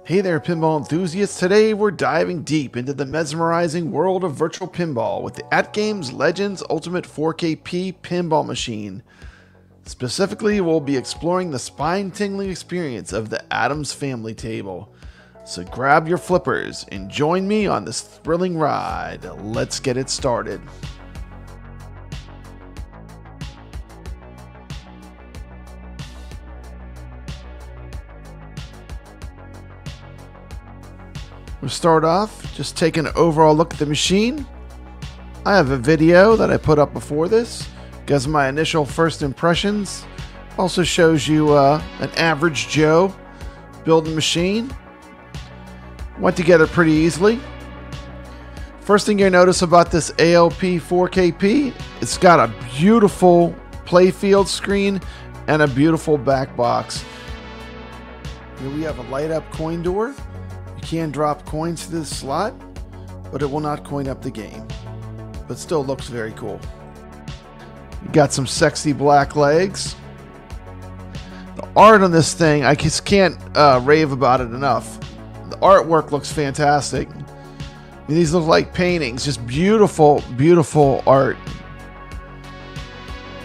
Hey there, pinball enthusiasts. Today we're diving deep into the mesmerizing world of virtual pinball with the AtGames Legends Ultimate 4KP pinball machine. Specifically, we'll be exploring the spine-tingling experience of the Addams Family table. So grab your flippers and join me on this thrilling ride. Let's get it started. We'll start off just taking an overall look at the machine. I have a video that I put up before this. Gives my initial first impressions. Also shows you an average Joe building machine. Went together pretty easily. First thing you notice about this ALP 4KP, it's got a beautiful playfield screen and a beautiful back box. Here we have a light up coin door. You can drop coins to this slot, but it will not coin up the game. But still looks very cool. You got some sexy black legs. The art on this thing, I just can't rave about it enough. The artwork looks fantastic. I mean, these look like paintings, just beautiful, beautiful art.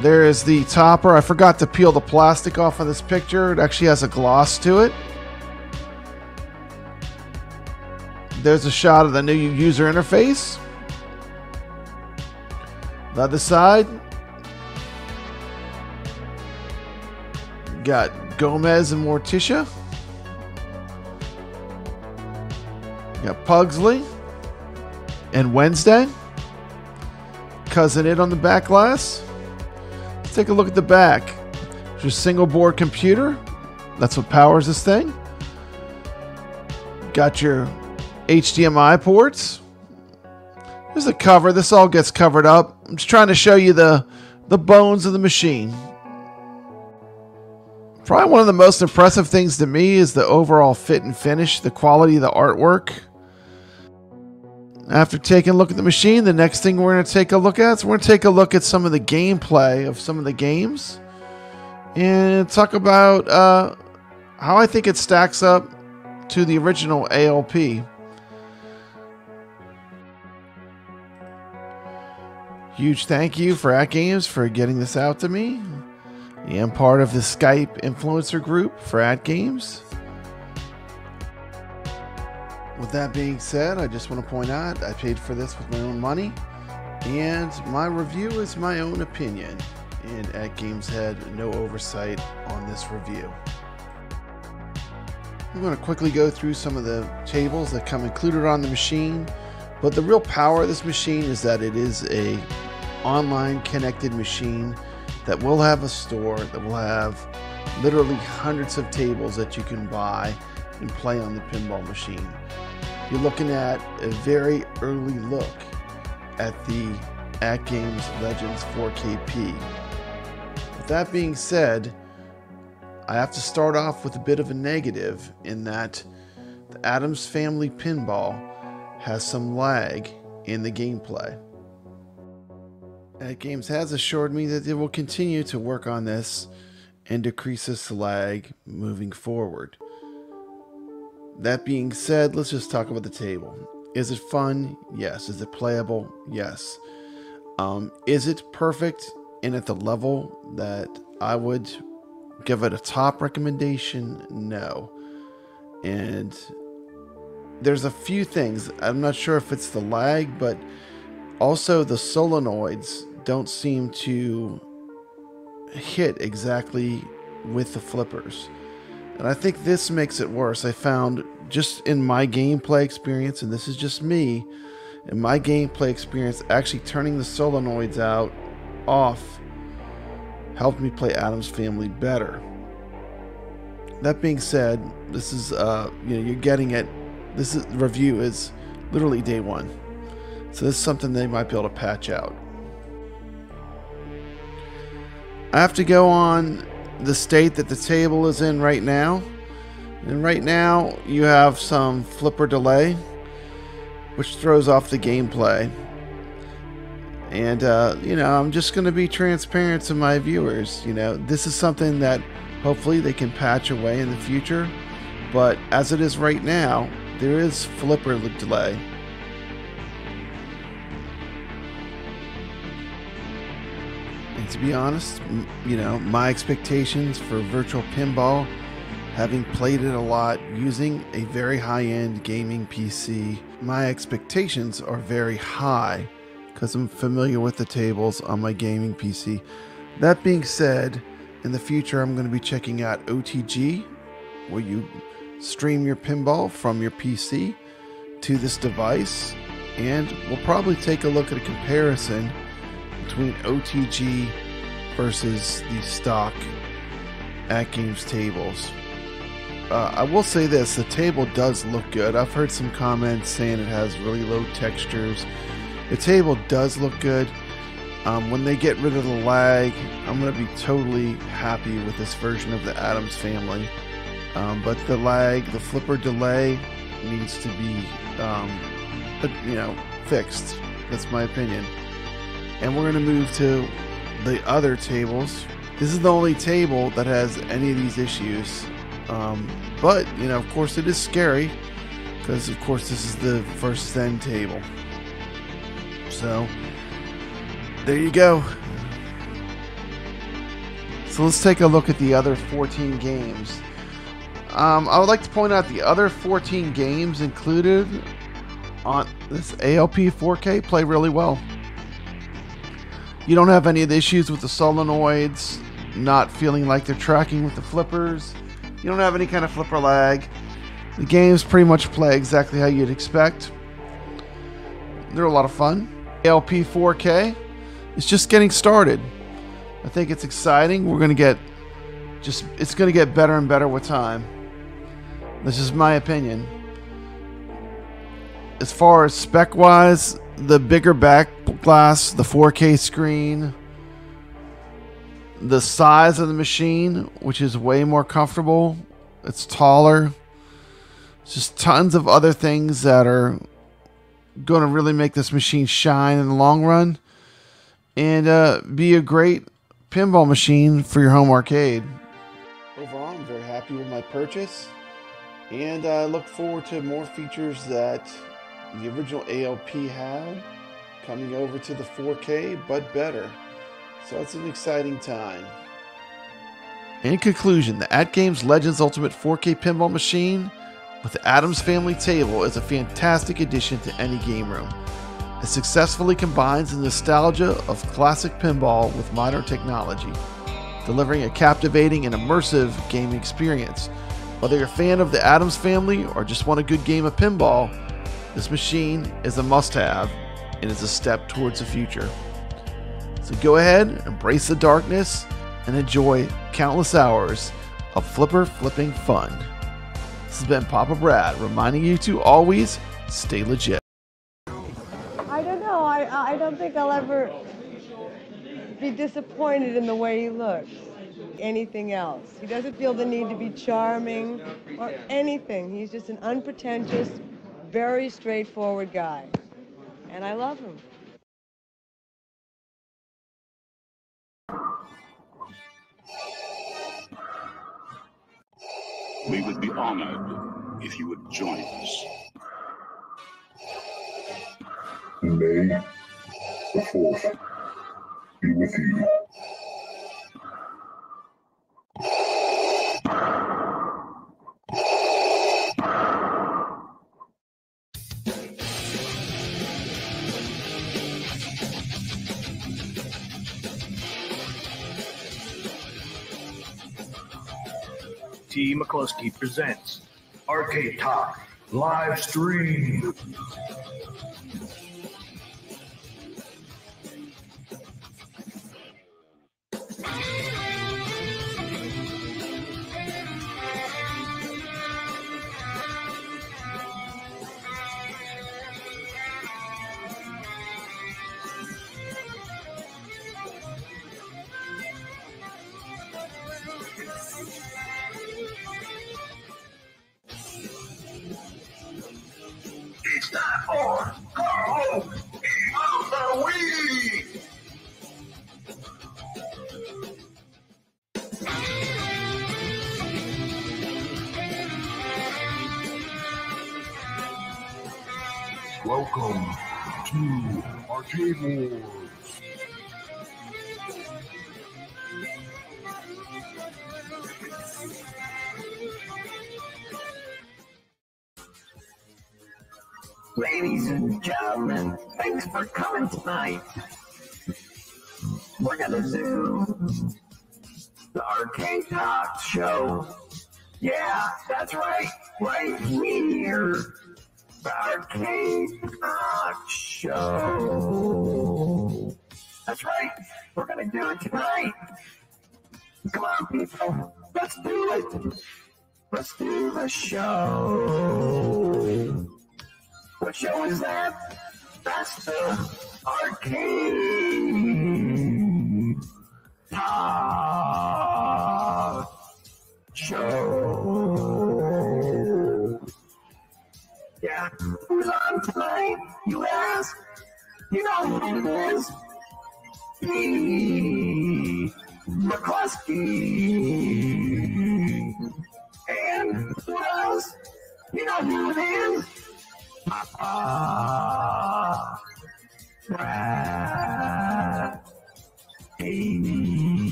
There is the topper. I forgot to peel the plastic off of this picture. It actually has a gloss to it. There's a shot of the new user interface. The other side, got Gomez and Morticia. Got Pugsley and Wednesday. Cousin It on the back glass. Let's take a look at the back. There's a single board computer. That's what powers this thing. Got your HDMI ports. There's the cover. This all gets covered up. I'm just trying to show you the bones of the machine. Probably one of the most impressive things to me is the overall fit and finish, the quality of the artwork. After taking a look at the machine, the next thing we're going to take a look at is we're going to take a look at some of the gameplay of some of the games and talk about how I think it stacks up to the original ALP. Huge thank you for AtGames for getting this out to me. I am part of the Skype influencer group for AtGames. With that being said, I just want to point out I paid for this with my own money, and my review is my own opinion, and AtGames had no oversight on this review. I'm going to quickly go through some of the tables that come included on the machine, but the real power of this machine is that it is a online connected machine that will have a store, that will have literally hundreds of tables that you can buy and play on the pinball machine. You're looking at a very early look at the AtGames Legends 4KP. With that being said, I have to start off with a bit of a negative in that the Addams Family pinball has some lag in the gameplay. AtGames has assured me that they will continue to work on this and decrease this lag moving forward. That being said, let's just talk about the table. Is it fun? Yes. Is it playable? Yes. Is it perfect and at the level that I would give it a top recommendation? No. And there's a few things. I'm not sure if it's the lag, but also the solenoids don't seem to hit exactly with the flippers. And I think this makes it worse. I found just in my gameplay experience, and this is just me, in my gameplay experience, actually turning the solenoids off helped me play Addams Family better. That being said, this is you're getting it. This review is literally day one, so this is something they might be able to patch out. I have to go on the state that the table is in right now, and right now you have some flipper delay, which throws off the gameplay. And I'm just going to be transparent to my viewers. This is something that hopefully they can patch away in the future. But as it is right now, there is flipper delay. And to be honest, you know, my expectations for virtual pinball, having played it a lot using a very high-end gaming PC, my expectations are very high because I'm familiar with the tables on my gaming PC. That being said, in the future I'm going to be checking out OTG, where you stream your pinball from your PC to this device, and we'll probably take a look at a comparison between OTG versus the stock AtGames tables. I will say this, the table does look good. I've heard some comments saying it has really low textures. The table does look good. When they get rid of the lag, I'm going to be totally happy with this version of the Addams family. But the lag, the flipper delay needs to be, you know, fixed. That's my opinion. And we're going to move to the other tables. This is the only table that has any of these issues. But, you know, of course it is scary because, of course, this is the first Zen table. So, there you go. So let's take a look at the other 14 games. I would like to point out the other 14 games included on this ALP 4K play really well. You don't have any of the issues with the solenoids not feeling like they're tracking with the flippers. You don't have any kind of flipper lag. The games pretty much play exactly how you'd expect. They're a lot of fun. ALP 4K is just getting started. I think it's exciting. We're going to get it's going to get better and better with time. This is my opinion. As far as spec wise, the bigger back glass, the 4K screen, the size of the machine, which is way more comfortable, it's taller. It's just tons of other things that are going to really make this machine shine in the long run and be a great pinball machine for your home arcade. Overall, I'm very happy with my purchase, and I look forward to more features that the original ALP had coming over to the 4K, but better. So it's an exciting time. In conclusion, the AtGames Legends Ultimate 4K Pinball Machine with the Addams Family table is a fantastic addition to any game room. It successfully combines the nostalgia of classic pinball with modern technology, delivering a captivating and immersive gaming experience. Whether you're a fan of the Addams Family or just want a good game of pinball, this machine is a must-have and is a step towards the future. So go ahead, embrace the darkness, and enjoy countless hours of flipper flipping fun. This has been Papa Brad reminding you to always stay legit. I don't know. I don't think I'll ever be disappointed in the way he looks. Anything else. He doesn't feel the need to be charming or anything. He's just an unpretentious, very straightforward guy. And I love him. We would be honored if you would join us. May the 4th be with you. T. McCluskey presents Arcade Talk live stream. It's time for Welcome to Arcade Wars. Ladies and gentlemen, thanks for coming tonight. We're gonna do the Arcade Talk Show. Yeah, that's right here. The Arcade Talk Show. That's right, we're gonna do it tonight. Come on, people, let's do it. Let's do the show. What show is that? That's the Arcade Talk Show. Yeah, who's on tonight, you ask? You know who it is. P. McCluskey. And who else? You know who it is? Papa Brad.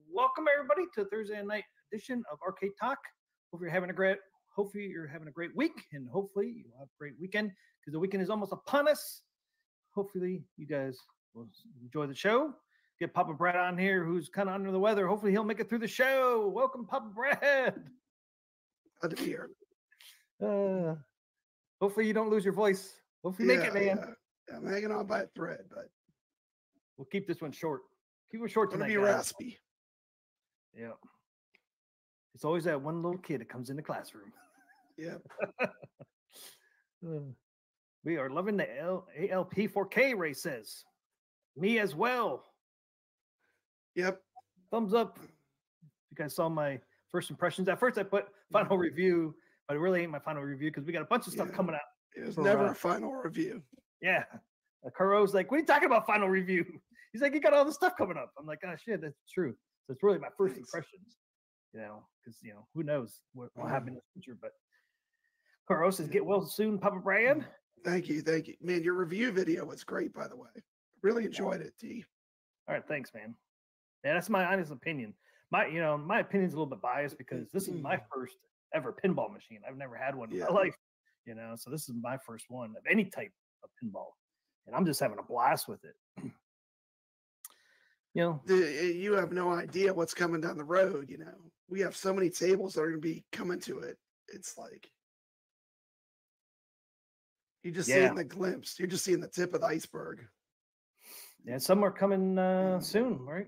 Welcome everybody to Thursday night edition of Arcade Talk. Hopefully you're having a great week, and hopefully you'll have a great weekend because the weekend is almost upon us. Hopefully you guys will enjoy the show. Get Papa Brad on here, who's kind of under the weather. Hopefully he'll make it through the show. Welcome, Papa Brad. Glad to be here. Hopefully you don't lose your voice. Hopefully you make it, man. Yeah. I'm hanging on by a thread, but we'll keep this one short. Keep it short tonight. It'll be raspy. Yeah. It's always that one little kid that comes in the classroom. Yeah. We are loving the ALP 4K, Ray says. Me as well. Yep. Thumbs up. You guys saw my first impressions. At first I put final review, but it really ain't my final review because we got a bunch of stuff coming out. It was never a final review. Yeah. Kuro's like, what are you talking about final review? He's like, you got all this stuff coming up. I'm like, oh shit, that's true. So it's really my first impressions, because who knows what will happen in the future. But Kuro says, get well soon, Papa Brad. Thank you. Man, your review video was great, by the way. Really enjoyed it, T. All right, thanks, man. Yeah, that's my honest opinion. My opinion's a little bit biased because this is my first ever pinball machine. I've never had one in my life, so this is my first one of any type of pinball. And I'm just having a blast with it. You have no idea what's coming down the road. We have so many tables that are going to be coming to it. It's like you're just seeing the glimpse. You're just seeing the tip of the iceberg. Yeah, some are coming soon, right?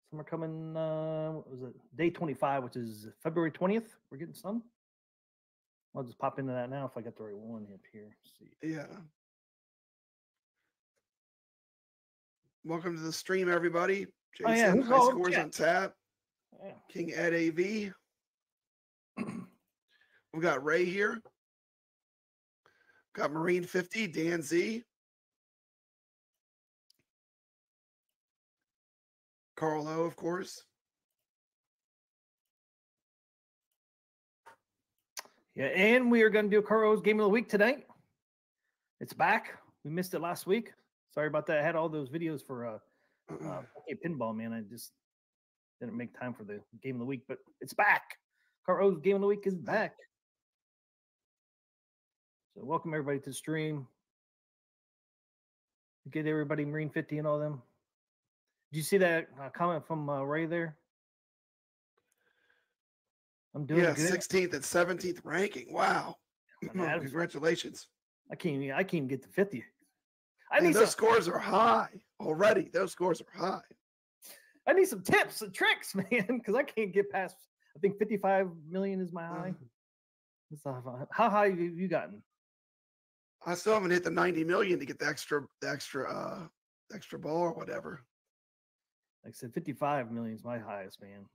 Some are coming. What was it? Day 25, which is February 20th. We're getting some. I'll just pop into that now if I got the right one up here. Let's see. Yeah. Welcome to the stream, everybody. Jason, High Scores on tap. Yeah. King Ed AV. We've got Ray here. Got Marine 50, Dan Z. Carl O, of course. Yeah, and we are going to do Carl's Game of the Week tonight. It's back. We missed it last week. Sorry about that. I had all those videos for pinball, man. I just didn't make time for the Game of the Week, but it's back. Carl's Game of the Week is back. So welcome everybody to the stream. Get everybody Marine 50 and all them. Did you see that comment from Ray there? I'm doing good. 16th and 17th ranking. Wow. Congratulations. I can't even get to 50. Those scores are high already. Those scores are high. I need some tips and tricks, man, because I can't get past, I think 55 million is my high. How high have you gotten? I still haven't hit the 90 million to get the extra ball or whatever. Like I said, 55 million is my highest, man.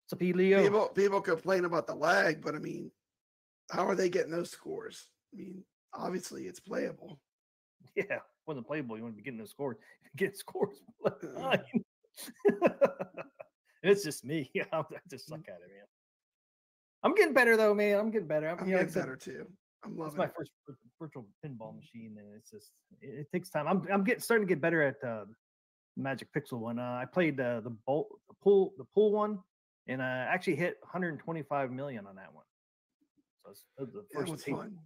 What's up, Leo? People complain about the lag, but I mean, how are they getting those scores? I mean, obviously it's playable. Yeah, it wasn't playable. You want to be getting those scores. Get scores. It's just me. I just suck at it, man. I'm getting better though, man. I'm getting better. I'm getting better too. I'm It's loving my it. first virtual pinball machine, and it's just it takes time. I'm starting to get better at Magic Pixel one. I played the pool one, and I actually hit 125 million on that one. So that was the That first was table. fun.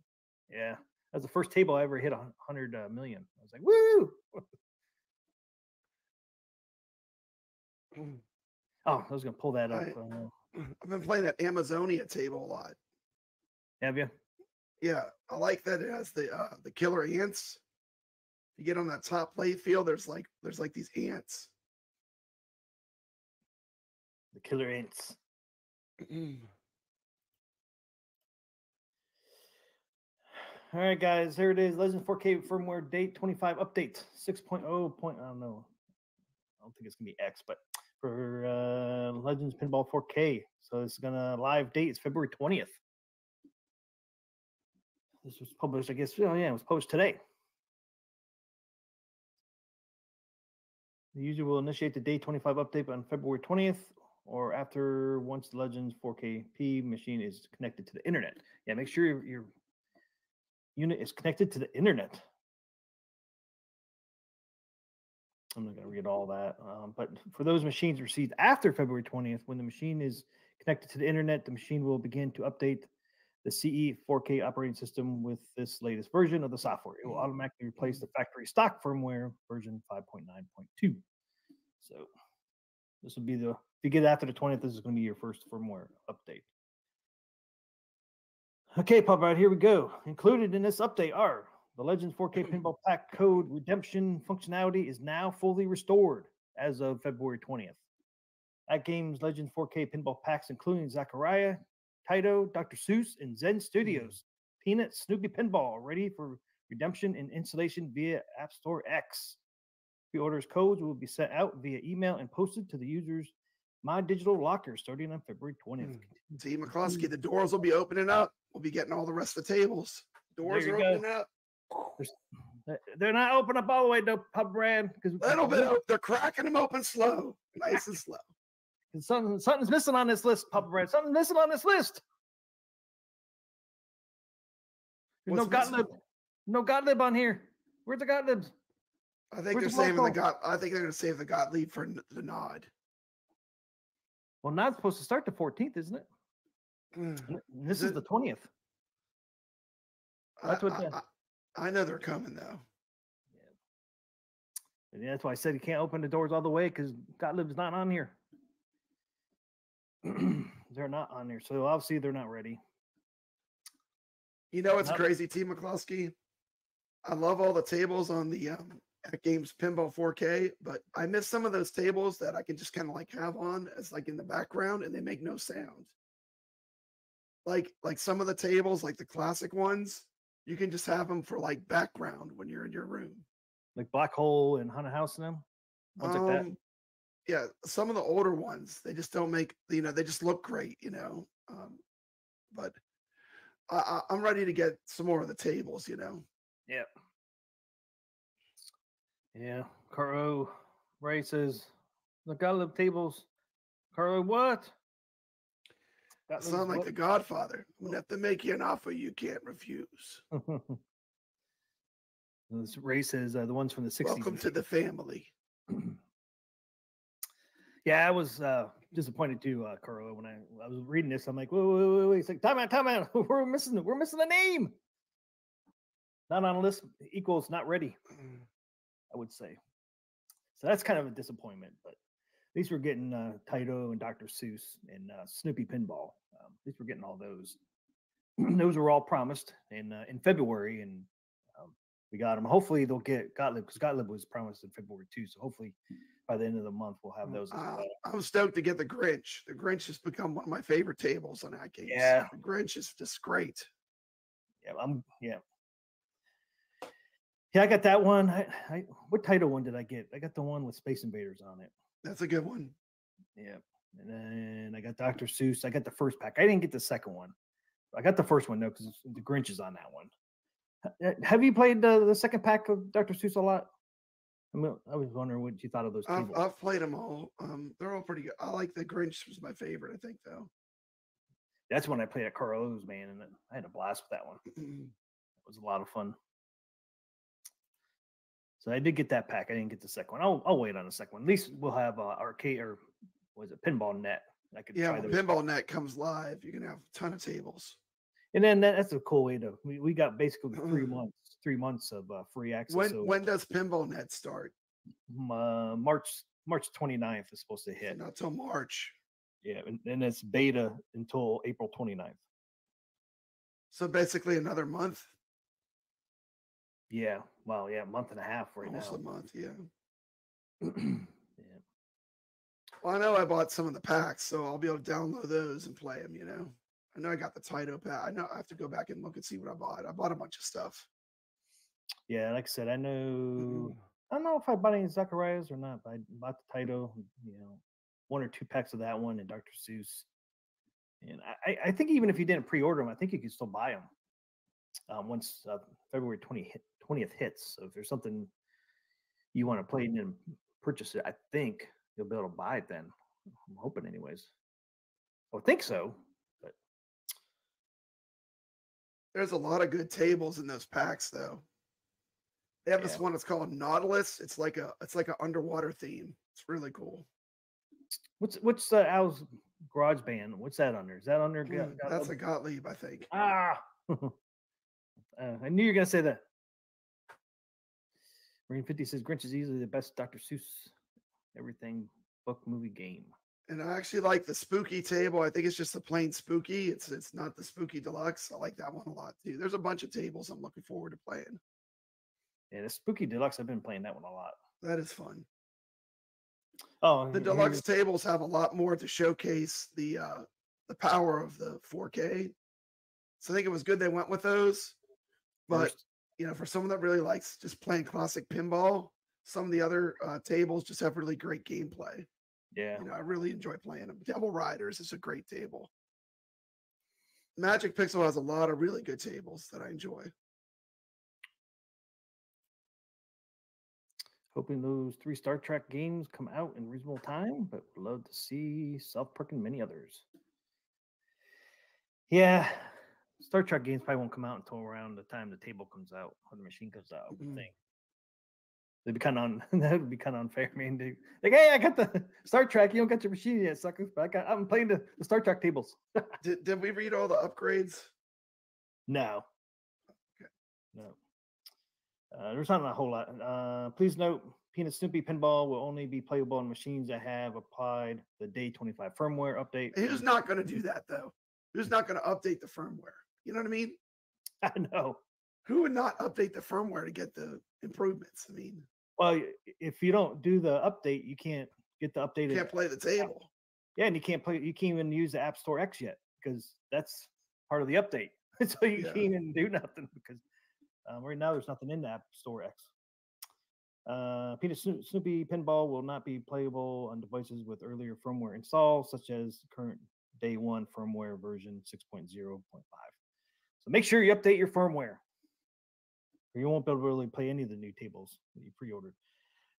Yeah, that was the first table I ever hit 100 million. I was like, woo! Oh, I was gonna pull that up. I've been playing that Amazonia table a lot. Have you? Yeah, I like that it has the killer ants. If you get on that top play field, there's like these ants. The killer ants. All right, guys, here it is. Legends 4K firmware date 25 update 6.0. I don't know. I don't think it's gonna be X, but for Legends Pinball 4K. So it's gonna live date is February 20th. This was published, I guess. Oh yeah, it was published today. The user will initiate the day 25 update on February 20th or after once the Legends 4KP machine is connected to the internet. Yeah, make sure your unit is connected to the internet. I'm not going to read all that, but for those machines received after February 20th, when the machine is connected to the internet, the machine will begin to update the CE 4K operating system with this latest version of the software. It will automatically replace the factory stock firmware version 5.9.2. So this will be if you get after the 20th, this is going to be your first firmware update. Okay, Pop Out, here we go. Included in this update are the Legends 4K Pinball Pack code redemption functionality is now fully restored as of February 20th. AtGames Legends 4K Pinball Packs, including Zachariah, Taito, Dr. Seuss, and Zen Studios. Peanut, Snoopy Pinball, ready for redemption and installation via App Store X. Pre-orders codes will be sent out via email and posted to the user's My Digital Locker starting on February 20th. See, McCluskey, the doors will be opening up. We'll be getting all the rest of the tables. Doors are opening up. They're not open up all the way, though, Pub Brad. Little bit. They're cracking them open slow, nice and slow. Something's missing on this list, Papa Brad. Something's missing on this list. There's no Gottlieb on here. Where's the Gottliebs? I think they're saving I think they're going to save the Gottlieb for the nod. Well, nod's supposed to start the 14th, isn't it? This is the 20th. That's I know they're coming though. Yeah, that's why I said you can't open the doors all the way because Gottlieb's not on here. They're not on there, so obviously they're not ready. You know what's crazy, T. McCluskey? I love all the tables on the AtGames Pinball 4K, but I miss some of those tables that I can just kind of like have on as like in the background, and they make no sound. Like some of the tables, like the classic ones, you can just have them for like background when you're in your room. Like Black Hole and Haunted House and them? Ones like that? Yeah, some of the older ones, they just don't make, they just look great, but I'm ready to get some more of the tables, Yeah. Yeah. Caro Ray says, the Gottlieb tables. Caro, what? Sound like the Godfather. I'm going to have to make you an offer you can't refuse. Ray says, the ones from the 60s. Welcome to the family. Yeah, I was disappointed too, Carlo. When I was reading this, I'm like, wait. It's like, time out. We're missing the name. Not on a list equals not ready, I would say. So that's kind of a disappointment, but at least we're getting Taito and Dr. Seuss and Snoopy Pinball. At least we're getting all those. Those were all promised in February, and we got them. Hopefully they'll get Gottlieb, because Gottlieb was promised in February too. So hopefully by the end of the month we'll have those as well. I'm stoked to get the Grinch. The Grinch has become one of my favorite tables on AtGames. Yeah, the Grinch is just great. Yeah, I got that one. What title one did I get? I got the one with Space Invaders on it. That's a good one. Yeah, and then I got Dr. Seuss. I got the first pack. I didn't get the second one. I got the first one though because the Grinch is on that one. Have you played the second pack of Dr. Seuss a lot? I was wondering what you thought of those tables. I've played them all. They're all pretty good. I like the Grinch was my favorite, I think, though. That's when I played at Carlo's, man, and I had a blast with that one. It was a lot of fun. So I did get that pack. I didn't get the second one. I'll wait on the second one. At least we'll have arcade or was it Pinball Net? I could try when those. Pinball Net comes live, you're gonna have a ton of tables. And then that's a cool way to. We got basically 3 months of free access. When does Pinball Net start? March 29th is supposed to hit. So not till March. Yeah, and it's beta until April 29th. So basically another month. Yeah, well, yeah, a month and a half right Almost now. a month, yeah. Yeah. Well, I know I bought some of the packs, so I'll be able to download those and play them, I know I got the Taito pack. I know I have to go back and look and see what I bought. I bought a bunch of stuff. Yeah, like I said, I know. I don't know if I bought any Zacharias or not, but I bought the Taito, 1 or 2 packs of that one and Dr. Seuss. And I think even if you didn't pre-order them, I think you can still buy them once February 20th hits. So if there's something you want to play and then purchase it, I think you'll be able to buy it then. I'm hoping anyways. I would think so. But There's a lot of good tables in those packs, though. They have this one that's called Nautilus. It's like an underwater theme. It's really cool. What's Al's Garage Band? What's that under? Is that under? That's a Gottlieb, I think. I knew you were gonna say that. Marine 50 says Grinch is easily the best Dr. Seuss everything book movie game. And I actually like the spooky table. I think it's just the plain spooky. It's not the spooky deluxe. I like that one a lot too. There's a bunch of tables I'm looking forward to playing. Yeah, the spooky deluxe. I've been playing that one a lot. That is fun. Oh, the deluxe tables have a lot more to showcase the power of the 4K. So I think it was good they went with those. But for someone that really likes just playing classic pinball, some of the other tables just have really great gameplay. Yeah, I really enjoy playing them. Devil Riders is a great table. Magic Pixel has a lot of really good tables that I enjoy. Hoping those 3 Star Trek games come out in reasonable time, but would love to see South Park and many others. Yeah, Star Trek games probably won't come out until around the time the table comes out or the machine comes out. I would think. That'd be kind of that would be kind of unfair, man. Dude. Like, hey, I got the Star Trek. You don't got your machine yet, suckers. But I'm playing the Star Trek tables. Did we read all the upgrades? No. Okay. No. There's not a whole lot. Please note, Peanut Snoopy Pinball will only be playable on machines that have applied the Day 25 firmware update. Who's not going to do that, though? Who's not going to update the firmware? You know what I mean? I know. Who would not update the firmware to get the improvements? I mean, well, if you don't do the update, you can't get the updated. You can't play the table. Yeah, and you can't even use the App Store X yet because that's part of the update. So you can't even do nothing because right now there's nothing in the App Store X. Peanut Snoopy Pinball will not be playable on devices with earlier firmware installed, such as current Day 1 firmware version 6.0.5. So make sure you update your firmware, or you won't be able to really play any of the new tables that you pre-ordered.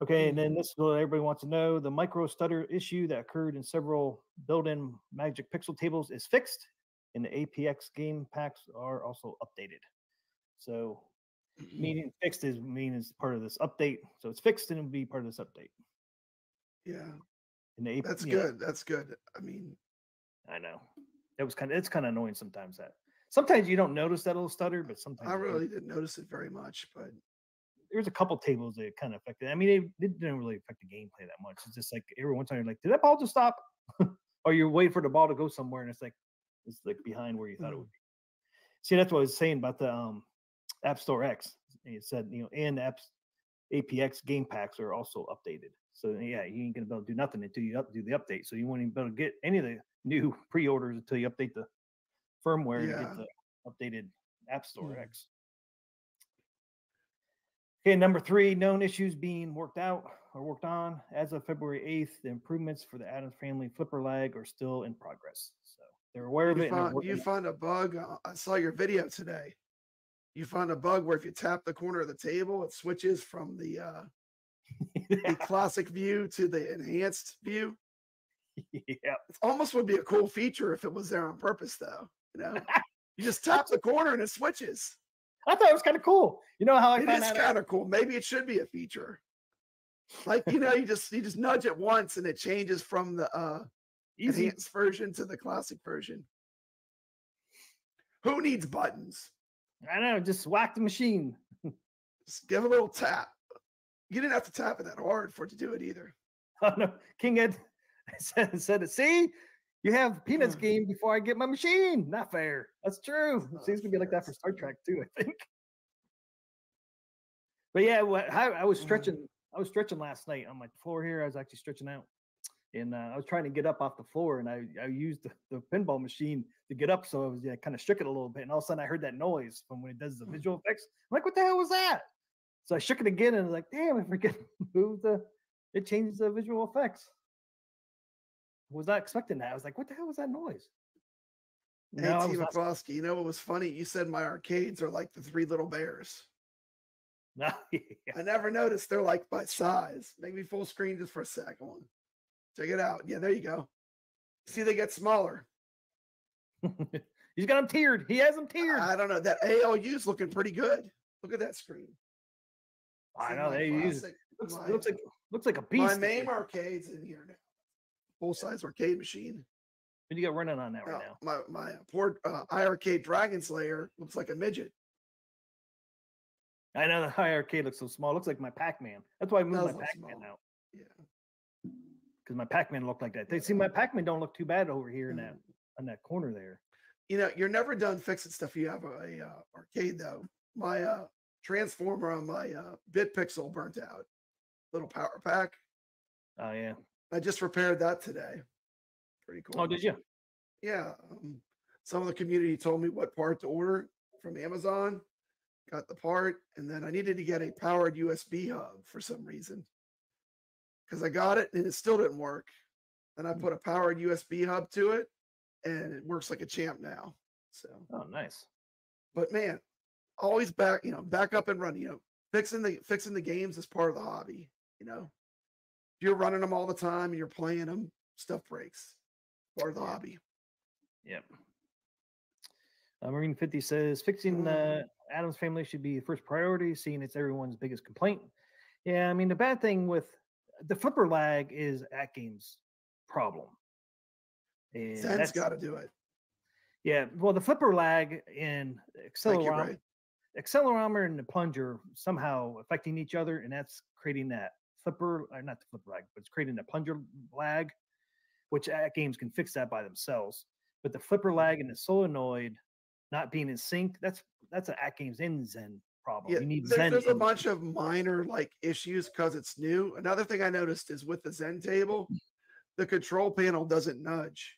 Okay, and then this is what everybody wants to know. The micro stutter issue that occurred in several built-in Magic Pixel tables is fixed, and the APX game packs are also updated. So meaning fixed is part of this update. So it's fixed and it'll be part of this update. Yeah. And that's good. That's good. I mean, I know. It's kind of annoying sometimes that. Sometimes you don't notice that little stutter, but sometimes I really didn't notice it very much, but there's a couple tables that kind of affected. I mean, it didn't really affect the gameplay that much. It's just like every once in a while you're like, did that ball just stop? Or you're waiting for the ball to go somewhere and it's like behind where you thought it would be. See, that's what I was saying about the App Store X. It said, and the APX game packs are also updated. So yeah, you ain't gonna be able to do nothing until you do the update. So you won't even be able to get any of the new pre-orders until you update the firmware and get the updated App Store X. Okay, number 3, known issues being worked on. As of February 8th, the improvements for the Addams Family flipper lag are still in progress. So they're aware of it. You found a bug. I saw your video today. You found a bug where if you tap the corner of the table, it switches from the classic view to the enhanced view. Yeah. It almost would be a cool feature if it was there on purpose, though. You know, you just tap the corner and it switches. I thought it was kind of cool. You know how I It found is out? kind of cool. Maybe it should be a feature. Like, you know, you just nudge it once and it changes from the Easy. enhanced version to the classic version. Who needs buttons? I know. Just whack the machine. Just give a little tap. You didn't have to tap it that hard for it to do it either. Oh no, King Ed said it. See, you have Peanuts game before I get my machine. Not fair. That's true. See, it's gonna be like that for Star Trek too, I think. But yeah, I was stretching. I was stretching last night on my floor here. I was actually stretching out, and I was trying to get up off the floor, and I used the pinball machine to get up, so I was kind of shook it a little bit, and all of a sudden I heard that noise from when it does the visual effects. I'm like, what the hell was that? So I shook it again, and I was like, damn, I forget to move it changes the visual effects. Was not expecting that. I was like, what the hell was that noise? Hey, T. McCloskey, you know what was funny? You said my arcades are like the Three Little Bears. No, yeah. I never noticed they're like by size. Make me full screen just for a second. Check it out. Yeah, there you go. See, they get smaller. He's got them tiered. He has them tiered. I don't know. That ALU's looking pretty good. Look at that screen. I know they use it. Looks like a beast. My main arcade's in here now. Full size arcade machine. What do you got running on that right now? My poor iiRcade Dragon Slayer looks like a midget. I know the iiRcade looks so small. It looks like my Pac-Man. That's why I moved my Pac-Man out. Yeah. Because my Pac-Man looked like that. They see my Pac-Man don't look too bad over here in that corner there. You know, you're never done fixing stuff. You have a arcade though. My transformer on my bit pixel burnt out. Little power pack. Oh yeah. I just repaired that today. Pretty cool. Oh, did you? Yeah. Some of the community told me what part to order from Amazon. Got the part, and then I needed to get a powered USB hub for some reason. Because I got it and it still didn't work. And I put a powered USB hub to it, and it works like a champ now. So nice. But man, always back up and running. Fixing the games is part of the hobby. If you're running them all the time and you're playing them, stuff breaks. Part of the hobby. Yep. Marine 50 says fixing Adam's family should be the first priority, seeing it's everyone's biggest complaint. Yeah, I mean the bad thing with the flipper lag is AtGames' problem. And Zen's got to do it. Yeah, well, the flipper lag in accelerometer and the plunger somehow affecting each other, and that's creating that not the flipper lag, but it's creating a plunger lag, which AtGames can fix that by themselves. But the flipper lag and the solenoid not being in sync, that's an AtGames and Zen problem. Yeah, you need there's a bunch of minor issues because it's new. Another thing I noticed is with the Zen table, the control panel doesn't nudge.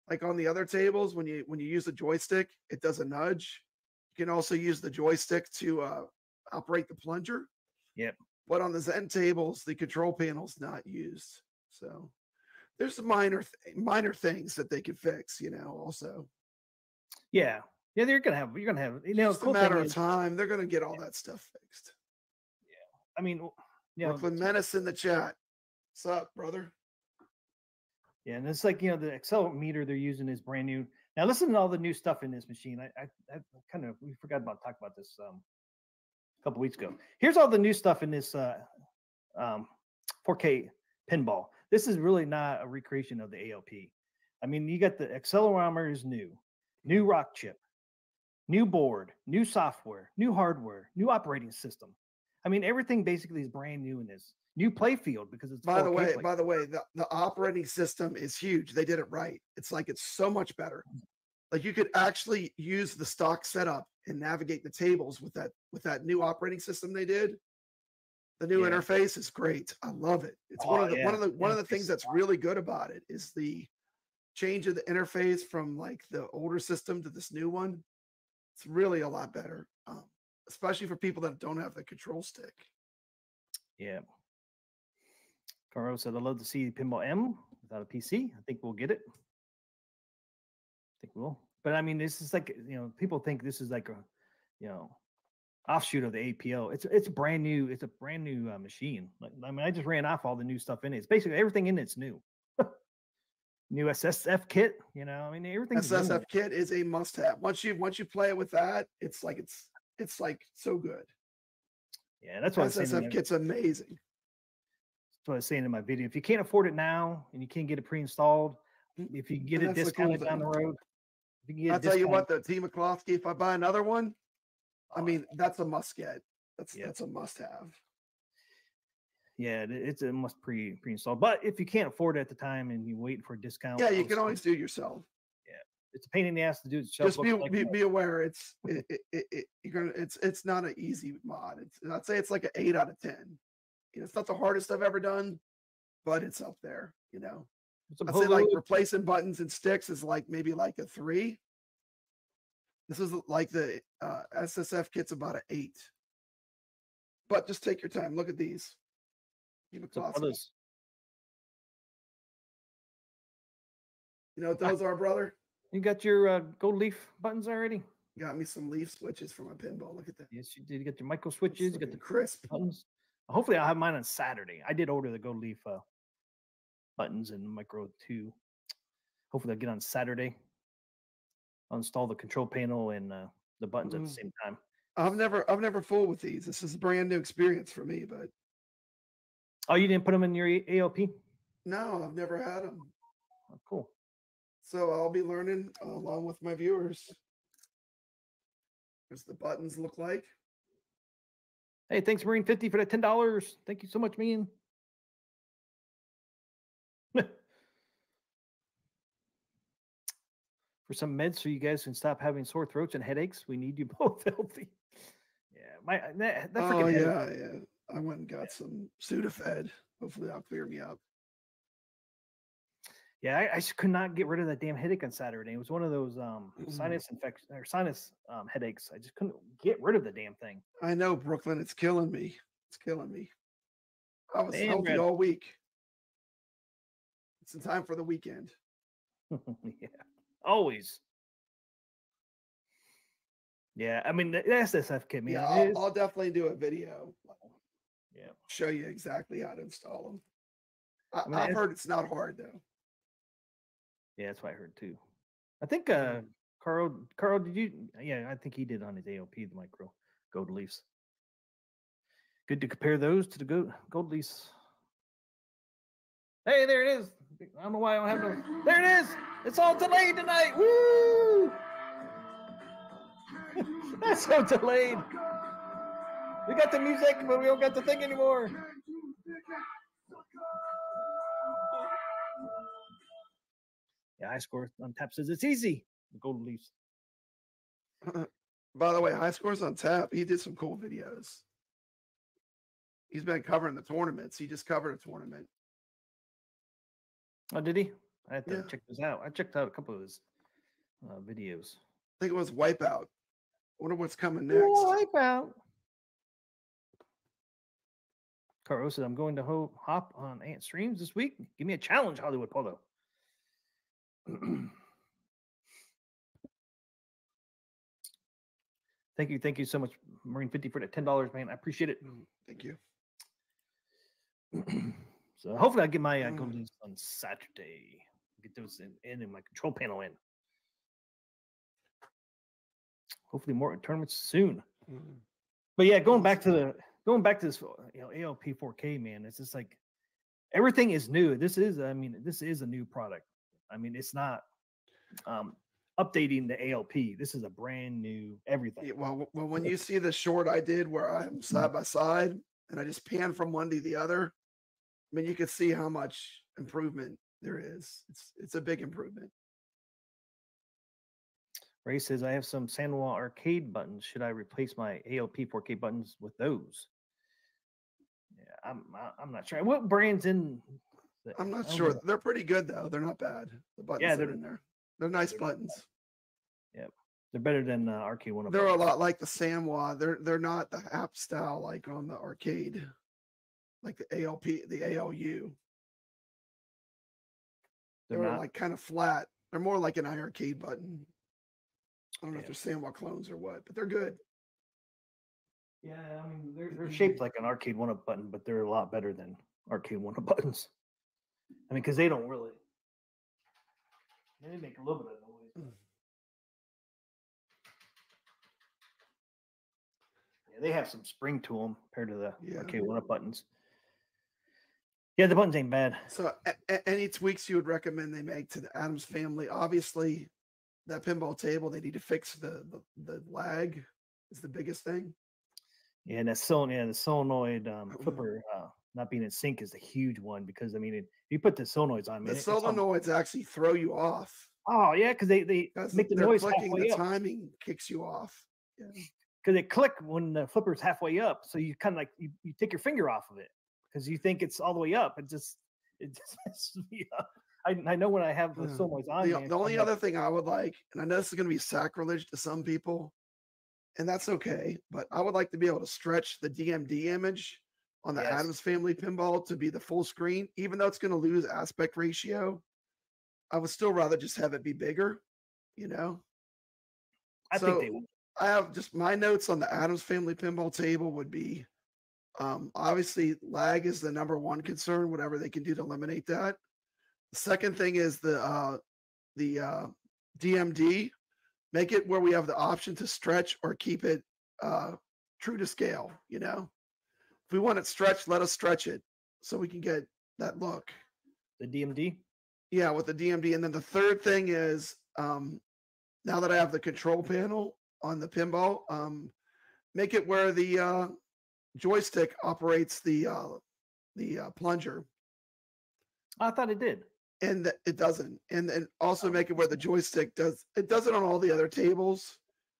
Like on the other tables, when you use the joystick, it does a nudge. You can also use the joystick to operate the plunger. Yep. But on the Zen tables, the control panel's not used. So there's some minor things that they could fix. Also. Yeah. Yeah, you're gonna have. It's a matter of time. They're gonna get all that stuff fixed. Yeah, I mean, Brooklyn Menace in the chat. What's up, brother? Yeah, and it's like the accelerometer they're using is brand new. Now listen to all the new stuff in this machine. We forgot about talking about this a couple weeks ago. Here's all the new stuff in this 4K pinball. This is really not a recreation of the ALP. I mean, you got the accelerometer is new rock chip, new board, new software, new hardware, new operating system. I mean, everything basically is brand new in this. New play field because it's by the way, the operating system is huge. They did it right. It's so much better. Like you could actually use the stock setup and navigate the tables with that new operating system they did. The new interface is great. I love it. It's one of the things that's really good about it is the change of the interface from the older system to this new one. It's really a lot better, especially for people that don't have the control stick. Yeah. Caro said, I'd love to see Pinball M without a PC. I think we'll get it. I think we'll. But I mean, this is people think this is like a, offshoot of the APO. It's brand new. It's a brand new machine. I just ran off all the new stuff in it. It's basically everything in it's new. new SSF kit. You know, I mean, everything's new. SSF kit is a must-have. Once you play it with that, it's like so good. Yeah, that's what I was saying. SSF kit's amazing. That's what I was saying in my video. If you can't afford it now and you can't get it pre-installed, if you can get it discounted down the road, if you can get I'll tell you what, the T. McCloskey, if I buy another one, I mean, that's a must get. That's a must-have. Yeah, it's a must pre-installed. But if you can't afford it at the time and you wait for a discount, yeah, you can always do it yourself. Yeah, it's a pain in the ass to do it yourself. Just be aware, it's not an easy mod. I'd say it's like an 8 out of 10. You know, it's not the hardest I've ever done, but it's up there. You know, I'd say like replacing buttons and sticks is like maybe like a 3. This is like the SSF kit's about an 8. But just take your time. Look at these. You know what those are, brother? You got your gold leaf buttons already? Got me some leaf switches for my pinball. Look at that. Yes, you did. You got your micro switches. You got the crisp buttons. Hopefully, I'll have mine on Saturday. I did order the gold leaf buttons and micro 2. Hopefully, I'll get on Saturday. I'll install the control panel and the buttons at the same time. I've never fooled with these. This is a brand new experience for me, but. Oh, you didn't put them in your ALP? No, I've never had them. Oh, cool. So I'll be learning along with my viewers. As the buttons look like. Hey, thanks, Marine 50 for that $10. Thank you so much, man. For some meds so you guys can stop having sore throats and headaches, we need you both healthy. Yeah, that freaking yeah. I went and got some Sudafed. Hopefully that'll clear me up. Yeah, I could not get rid of that damn headache on Saturday. It was one of those sinus infection or sinus headaches. I just couldn't get rid of the damn thing. I know, Brooklyn. It's killing me. It's killing me. I was healthy all week. It's in time for the weekend. Yeah, always. Yeah, I mean, the SSF kit, man. Yeah, I'll definitely do a video. Yeah, show you exactly how to install them. I've heard it's not hard though. Yeah, that's what I heard too. I think Carl, did you? Yeah, I think he did on his AOP, the micro gold leafs. Good to compare those to the gold leafs. Hey, there it is. I don't know why I don't have no. There it is. It's all delayed tonight. Woo! That's so delayed. We got the music, but we don't got the thing anymore. Yeah, High Score on Tap says it's easy. The Golden Leafs. By the way, High Scores on Tap, he did some cool videos. He's been covering the tournaments. He just covered a tournament. Oh, did he? I had to check this out. I checked out a couple of his videos. I think it was Wipeout. Wonder what's coming next. Wipeout. Caro says, I'm going to hop on Ant Streams this week. Give me a challenge, Hollywood Polo. Thank you so much, Marine 50, for that $10, man. I appreciate it. Thank you. So hopefully I get my golden on Saturday. Get those in and my control panel in. Hopefully more tournaments soon. But yeah, going back to this, ALP 4K, man. It's just like everything is new. This is a new product. I mean, it's not updating the ALP. This is a brand new everything. Yeah, well, when you see the short I did where I'm side by side and I just pan from one to the other, I mean, you can see how much improvement there is. It's a big improvement. Ray says, I have some Sanwa arcade buttons. Should I replace my ALP 4K buttons with those? Yeah, I'm not sure. What brand's in? I'm not sure. They're pretty good though. They're not bad. The buttons are in there. They're nice buttons. Yep, they're better than arcade one. They're a lot like the Sanwa. They're not the app style like on the arcade, like the ALP, the ALU. They're like kind of flat. They're more like an iArcade button. I don't know if they're Sanwa clones or what, but they're good. Yeah, I mean they're shaped like an arcade one-up button, but they're a lot better than arcade one-up buttons. I mean, because they don't really. They make a little bit of noise. Yeah, they have some spring to them compared to the arcade one-up buttons. Yeah, the buttons ain't bad. So, any tweaks you would recommend they make to the Adams family? Obviously, that pinball table, they need to fix the lag is the biggest thing. Yeah, and the solenoid flipper not being in sync is a huge one because I mean, if you put the solenoids on, the solenoids actually throw you off. Oh yeah, because they make the noise clicking. halfway the up. Timing kicks you off. Yeah. Because they click when the flipper's halfway up, so you kind of like you take your finger off of it because you think it's all the way up. It just messes me up. I know when I have the solenoids on. The only other thing I would like, and I know this is going to be sacrilege to some people, and that's okay, but I would like to be able to stretch the DMD image on the Adams Family pinball to be the full screen, even though it's going to lose aspect ratio. I would still rather just have it be bigger, you know? I think they would. I have just my notes on the Adams Family pinball table would be obviously lag is the number one concern, whatever they can do to eliminate that. The second thing is the DMD. Make it where we have the option to stretch or keep it true to scale, you know? If we want it stretched, let us stretch it so we can get that look. The DMD? Yeah, with the DMD. And then the third thing is now that I have the control panel on the pinball, make it where the joystick operates the plunger. I thought it did. And it doesn't. And also make it where the joystick does. It does it on all the other tables.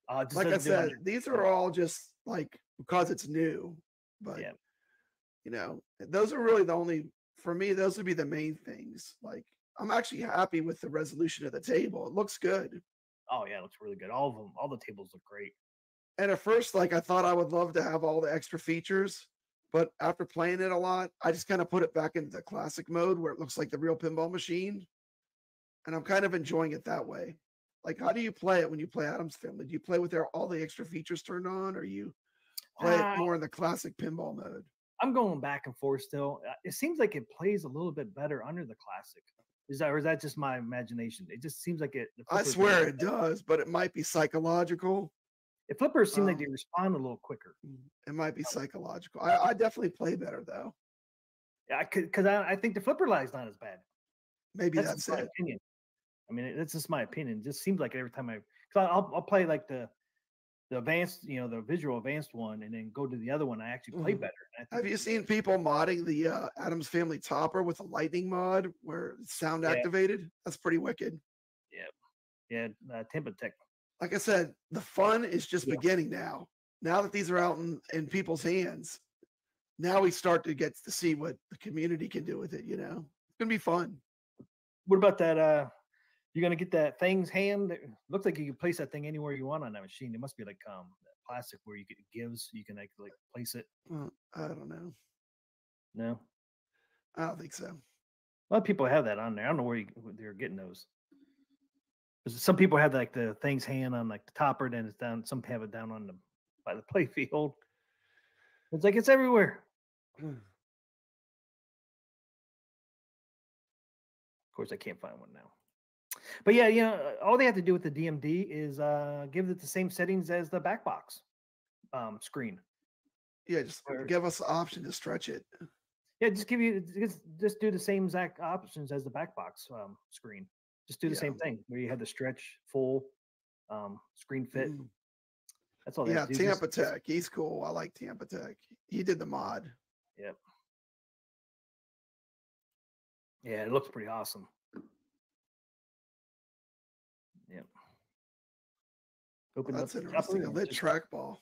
Like I said, these are all just like because it's new. But you know, those are really the only, for me, those would be the main things. Like I'm actually happy with the resolution of the table. It looks good. Oh yeah, it looks really good. All of them, all the tables look great. And at first, like I thought I would love to have all the extra features, but after playing it a lot, I just kind of put it back into the classic mode where it looks like the real pinball machine. And I'm kind of enjoying it that way. Like, how do you play it when you play Adams Family? Do you play with all the extra features turned on, or you play it more in the classic pinball mode? I'm going back and forth still. It seems like it plays a little bit better under the classic. Or is that just my imagination? It just seems like it. I swear it does, but it might be psychological. The flippers seem like they respond a little quicker. It might be psychological. I definitely play better though. Yeah, because I think the flipper lag's not as bad. Maybe that's my it. opinion. I mean, that's just my opinion. It just seems like every time I'll play like the advanced, you know, the visual advanced one, and then go to the other one. I actually play better. Have you seen people modding the Adams Family topper with a lightning mod where it's sound activated? That's pretty wicked. Yeah, Tampa Tech. Like I said, the fun is just beginning now. Now that these are out in people's hands, now we start to get to see what the community can do with it. You know, it's gonna be fun. What about that? You're gonna get that thing's hand. It looks like you can place that thing anywhere you want on that machine. It must be like plastic where it gives. You can like place it. I don't know. No, I don't think so. A lot of people have that on there. I don't know where they're getting those. Some people have like the thing's hand on like the topper, then it's down. Some have it down on by the play field. It's like it's everywhere. Of course, I can't find one now. But yeah, you know, all they have to do with the DMD is give it the same settings as the back box screen. Yeah, just give us the option to stretch it. Yeah, just do the same exact options as the back box screen. Just do the same thing where you have the stretch, full, screen fit. That's all they have to do. Tampa Tech. He's cool. I like Tampa Tech. He did the mod. Yep. Yeah, it looks pretty awesome. Yep. That's interesting. A lit trackball.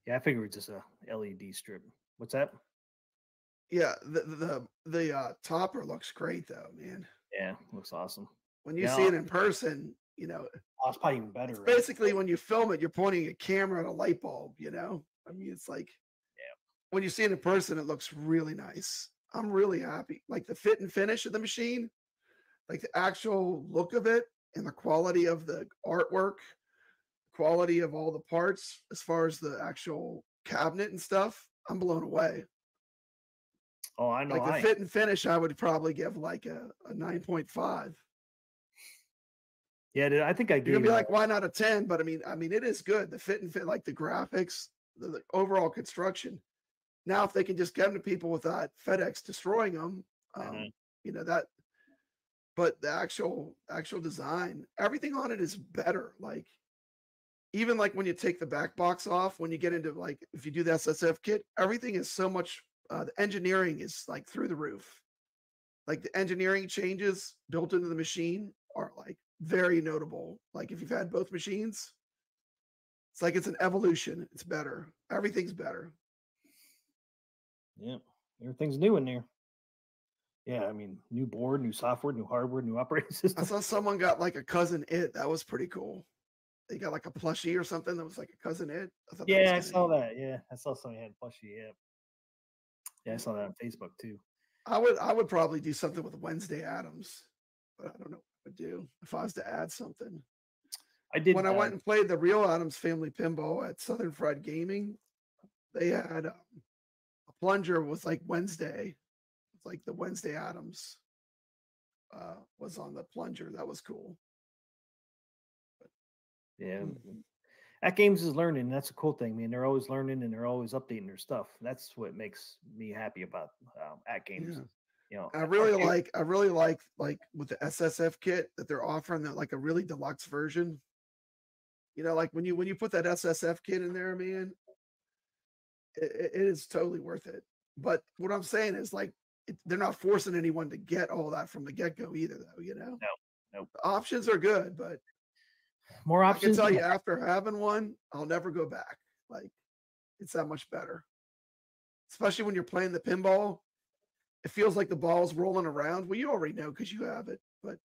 Yeah, I figured it's just a LED strip. What's that? Yeah, the topper looks great though, man. Yeah, looks awesome. When you see it in person, you know, it's probably even better. Right? Basically, when you film it, you're pointing a camera at a light bulb, you know? I mean, it's like, when you see it in person, it looks really nice. I'm really happy. Like the fit and finish of the machine, like the actual look of it and the quality of the artwork, quality of all the parts, as far as the actual cabinet and stuff, I'm blown away. Oh, I know. Like the fit and finish, I would probably give like a 9.5. Yeah, I think I You're gave gonna be you like, why not a 10? But I mean, it is good. The fit and fit, like the graphics, the overall construction. Now, if they can just get them to people without FedEx destroying them, you know that. But the actual design, everything on it is better. Like even like when you take the back box off, when you get into like if you do the SSF kit, everything is so much. The engineering is like through the roof. Like the engineering changes built into the machine are like very notable. Like if you've had both machines, it's like it's an evolution. It's better. Everything's better. Yeah, everything's new in there. Yeah, I mean, new board, new software, new hardware, new operating system. I saw someone got like a cousin It. That was pretty cool. They got like a plushie or something that was like a cousin It. I saw that. Yeah, I saw somebody had a plushie. Yeah, I saw that on Facebook too. I would probably do something with Wednesday Addams, but I don't know what I would do if I was to add something. I did when I went and played the real Addams Family Pinball at Southern Fried Gaming. They had a plunger was like Wednesday. It's like the Wednesday Addams was on the plunger. That was cool. But, yeah. AtGames is learning. That's a cool thing, man. They're always learning and they're always updating their stuff. That's what makes me happy about AtGames. Yeah. You know, I really like with the SSF kit that they're offering that like a really deluxe version. You know, like when you put that SSF kit in there, man, it is totally worth it. But what I'm saying is like they're not forcing anyone to get all that from the get-go either, though. You know, no. The options are good, but more options. I can tell you, after having one, I'll never go back. Like it's that much better, especially when you're playing the pinball. It feels like the ball's rolling around. Well, you already know because you have it, but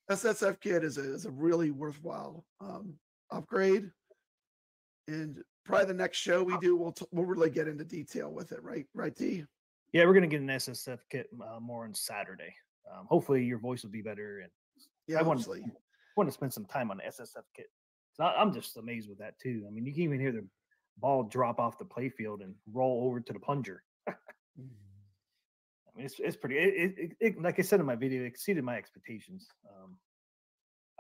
SSF kit is a really worthwhile upgrade. And probably the next show we do, we'll really get into detail with it, right, D? Yeah, we're gonna get an SSF kit more on Saturday. Hopefully, your voice will be better, and yeah, I want to spend some time on the SSF kit. So I'm just amazed with that too. I mean, you can even hear the ball drop off the playfield and roll over to the plunger. I mean, it's pretty. It like I said in my video, it exceeded my expectations.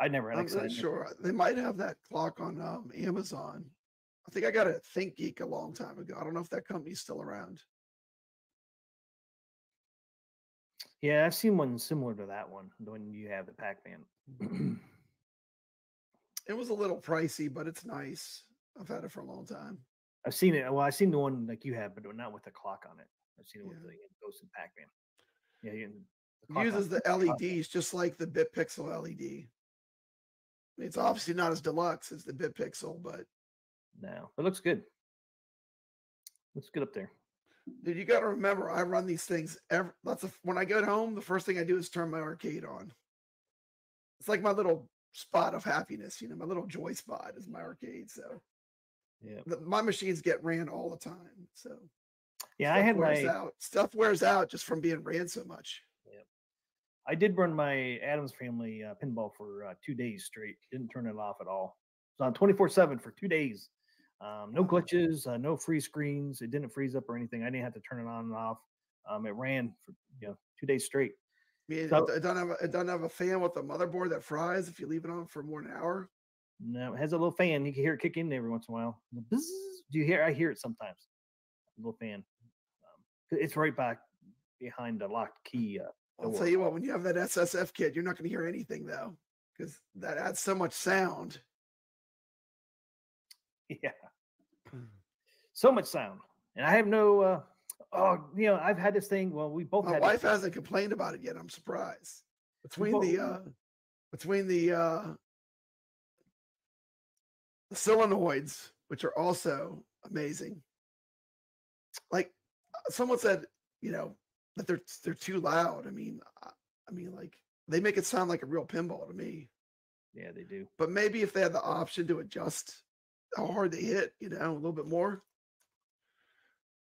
I never had. I'm not sure. They might have that clock on Amazon. I think I got it at ThinkGeek a long time ago. I don't know if that company's still around. Yeah, I've seen one similar to that one, the one you have, the Pac-Man. It was a little pricey, but it's nice. I've had it for a long time. I've seen it. Well, I've seen the one like you have, but not with the clock on it. I've seen it with the Ghost and Pac-Man. Yeah, it uses the LEDs just like the BitPixel LED. It's obviously not as deluxe as the BitPixel, but no, it looks good. Looks good up there. Dude, you got to remember, I run these things when I get home, the first thing I do is turn my arcade on. It's like my little spot of happiness, you know, my little joy spot is my arcade. So yeah, my machines get ran all the time. So yeah, I had stuff wears out just from being ran so much. Yeah, I did run my Addams Family pinball for 2 days straight. Didn't turn it off at all. It was on 24/7 for 2 days. No glitches, no freeze screens. It didn't freeze up or anything. I didn't have to turn it on and off. It ran for 2 days straight. I mean, it doesn't have a fan with a motherboard that fries if you leave it on for more than an hour. No, it has a little fan. You can hear it kick in every once in a while. Bzz, do you hear? I hear it sometimes. A little fan. It's right back behind the locked key. I'll tell you what, when you have that SSF kit, you're not going to hear anything though, because that adds so much sound. Yeah, so much sound, and I have no. I've had this thing. Well, we both. My wife hasn't complained about it yet. I'm surprised. Between the solenoids, which are also amazing. Like someone said, that they're too loud. I mean, like they make it sound like a real pinball to me. Yeah, they do. But maybe if they had the option to adjust how hard they hit, a little bit more.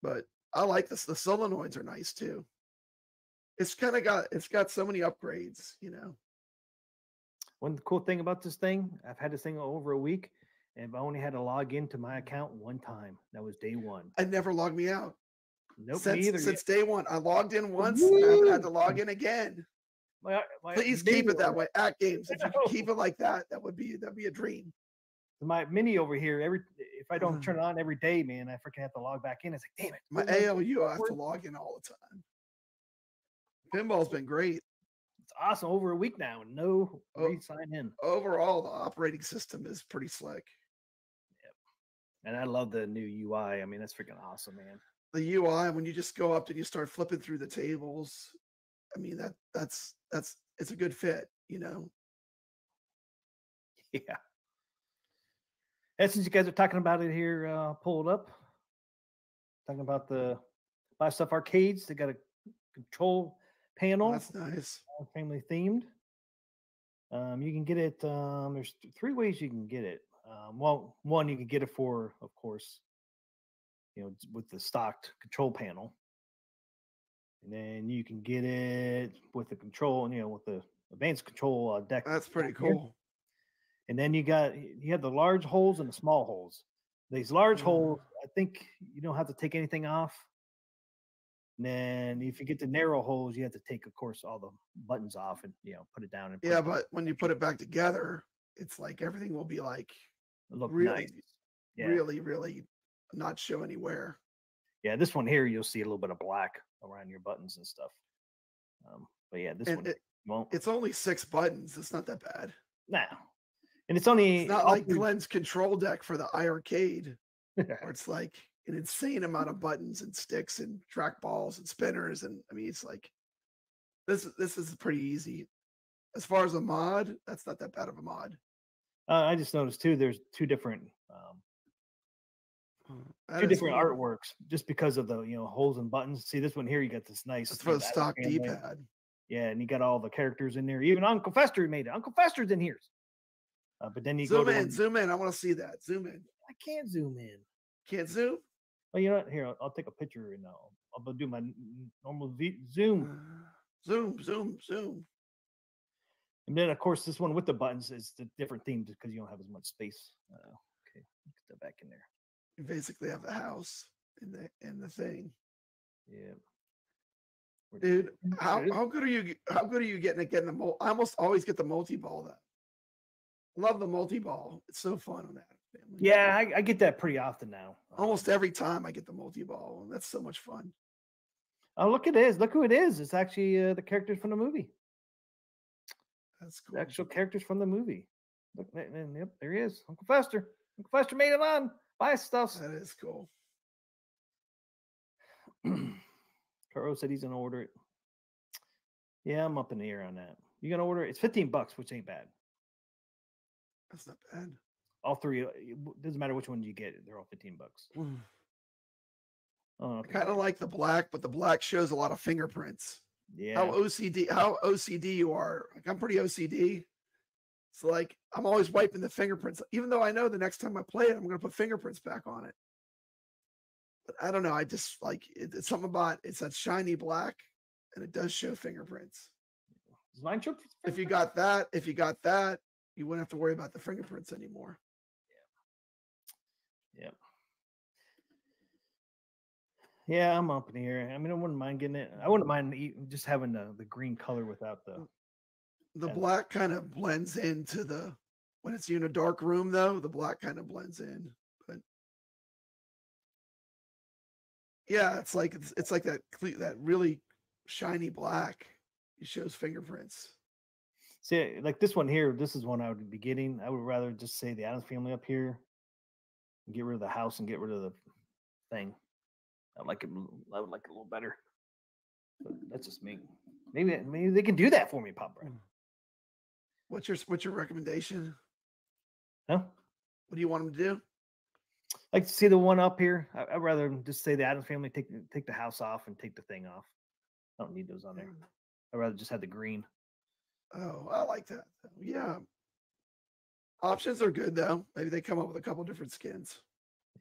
But I like this. The solenoids are nice too. It's got so many upgrades, One cool thing about this thing, I've had this thing over a week, and I only had to log into my account one time. That was day one. I never logged me out. Nope, since day one. I logged in once and I haven't had to log in again. Please keep it that way. AtGames, if you could keep it like that, that'd be a dream. My mini over here, if I don't turn it on every day, man, I freaking have to log back in. It's like, damn it. My ALU, I have to log in all the time. Pinball's been great. It's awesome. Over a week now, and no re-sign in. Overall, the operating system is pretty slick. Yep. And I love the new UI. I mean, that's freaking awesome, man. The UI, when you just go up and you start flipping through the tables, I mean, that's it's a good fit, you know. Yeah. And since you guys are talking about it here, pull it up. Talking about the Buy Stuff Arcades, they got a control panel. That's nice. Family themed. You can get it. There's 3 ways you can get it. Well, one, you can get it for, of course, you know, with the stocked control panel. And then you can get it with the control, you know, with the advanced control deck. That's pretty cool. And then you have the large holes and the small holes. These large holes, I think you don't have to take anything off. And then if you get the narrow holes, you have to take, of course, all the buttons off and, you know, put it down. And but when you put it back together, it's like everything will be like look really, nice. Yeah. really, really not show anywhere. Yeah, this one here, you'll see a little bit of black around your buttons and stuff. But yeah, this one won't. It's only 6 buttons. It's not that bad. Nah. And it's not like Glenn's control deck for the iiRcade, where it's like an insane amount of buttons and sticks and track balls and spinners. And I mean, it's like this is pretty easy. As far as a mod, that's not that bad of a mod. I just noticed too, there's two different artworks just because of the, you know, holes and buttons. See this one here, you got this nice. That's for the stock D-pad. Yeah, and you got all the characters in there. Even Uncle Fester made it. Uncle Fester's in here. But then you zoom in. I want to see that. Zoom in. I can't zoom in. Can't zoom? Well, you know what? Here, I'll take a picture and I'll do my normal zoom. Zoom. And then, of course, this one with the buttons is the different theme because you don't have as much space. Okay, get that back in there. You basically have the house in the thing. Yeah. Dude, how good are you? How good are you getting the multi? I almost always get the multi-ball though. Love the multi-ball. It's so fun on that family. Yeah, I get that pretty often now. Almost every time I get the multi-ball. That's so much fun. Oh, look, it is. Look who it is. It's actually the characters from the movie. That's cool. The actual characters from the movie. Look, yep, there he is. Uncle Fester. Uncle Fester made it on. Buy stuff. That is cool. Carl said he's going to order it. Yeah, I'm up in the air on that. You're going to order it? It's $15, which ain't bad. That's not bad. All 3, it doesn't matter which one you get. They're all $15. I kind of like the black, but the black shows a lot of fingerprints. Yeah. How OCD you are. Like, I'm pretty OCD. It's like I'm always wiping the fingerprints, even though I know the next time I play it, I'm going to put fingerprints back on it. But I don't know. I just like it's something about it's that shiny black, and it does show fingerprints. Does mine show fingerprints? If you got that, you wouldn't have to worry about the fingerprints anymore. Yeah. Yep. Yeah, I'm up in here. I mean, I wouldn't mind getting it. I wouldn't mind just having the green color without the black kind of blends into when it's in a dark room though, the black kind of blends in. But yeah, it's like that really shiny black. It shows fingerprints. See, like this one here, this is one I would be getting. I would rather just say the Addams Family up here and get rid of the house and get rid of the thing. I would like it a little better. But that's just me. Maybe they can do that for me, Pop Brad. What's your recommendation? Huh? What do you want them to do? Like to see the one up here. I'd rather just say the Addams Family, take the house off and take the thing off. I don't need those on there. I'd rather just have the green. Oh, I like that. Yeah. Options are good though. Maybe they come up with a couple different skins.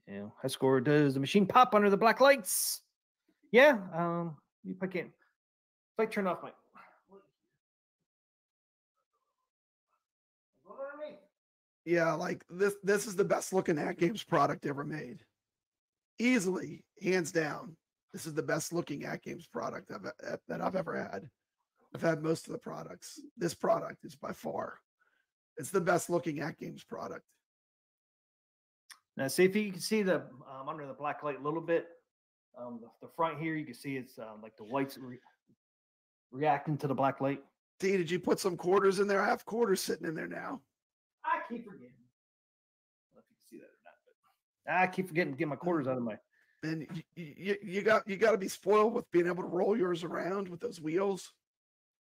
Yeah. High score, does the machine pop under the black lights? Yeah. If I turn off my yeah, like this is the best looking AtGames product ever made. Easily, hands down. This is the best looking AtGames product that I've ever had. I've had most of the products. This product is by far, it's the best looking AtGames product. Now, see if you can see the under the black light a little bit. The front here, you can see it's like the whites reacting to the black light. D, did you put some quarters in there? I have quarters sitting in there now. I keep forgetting. I don't know if you can see that or not, but I keep forgetting to get my quarters out of my. And you got to be spoiled with being able to roll yours around with those wheels.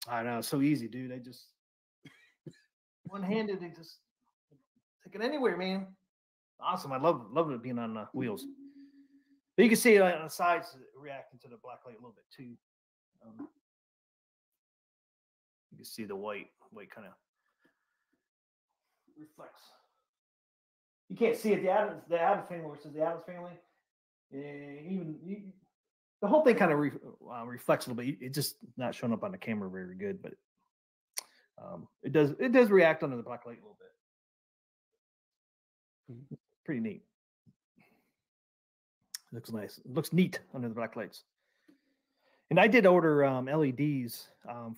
I know, it's so easy, dude. They just one-handed. They just take it anywhere, man. Awesome. I love it being on wheels. But you can see it on the sides reacting to the black light a little bit too. You can see the white kind of reflects. You can't see it. The Adams family, which is the Adams family, the whole thing kind of reflects a little bit. It's just not showing up on the camera very good, but it does react under the black light a little bit. Pretty neat. Looks nice. It looks neat under the black lights. And I did order LEDs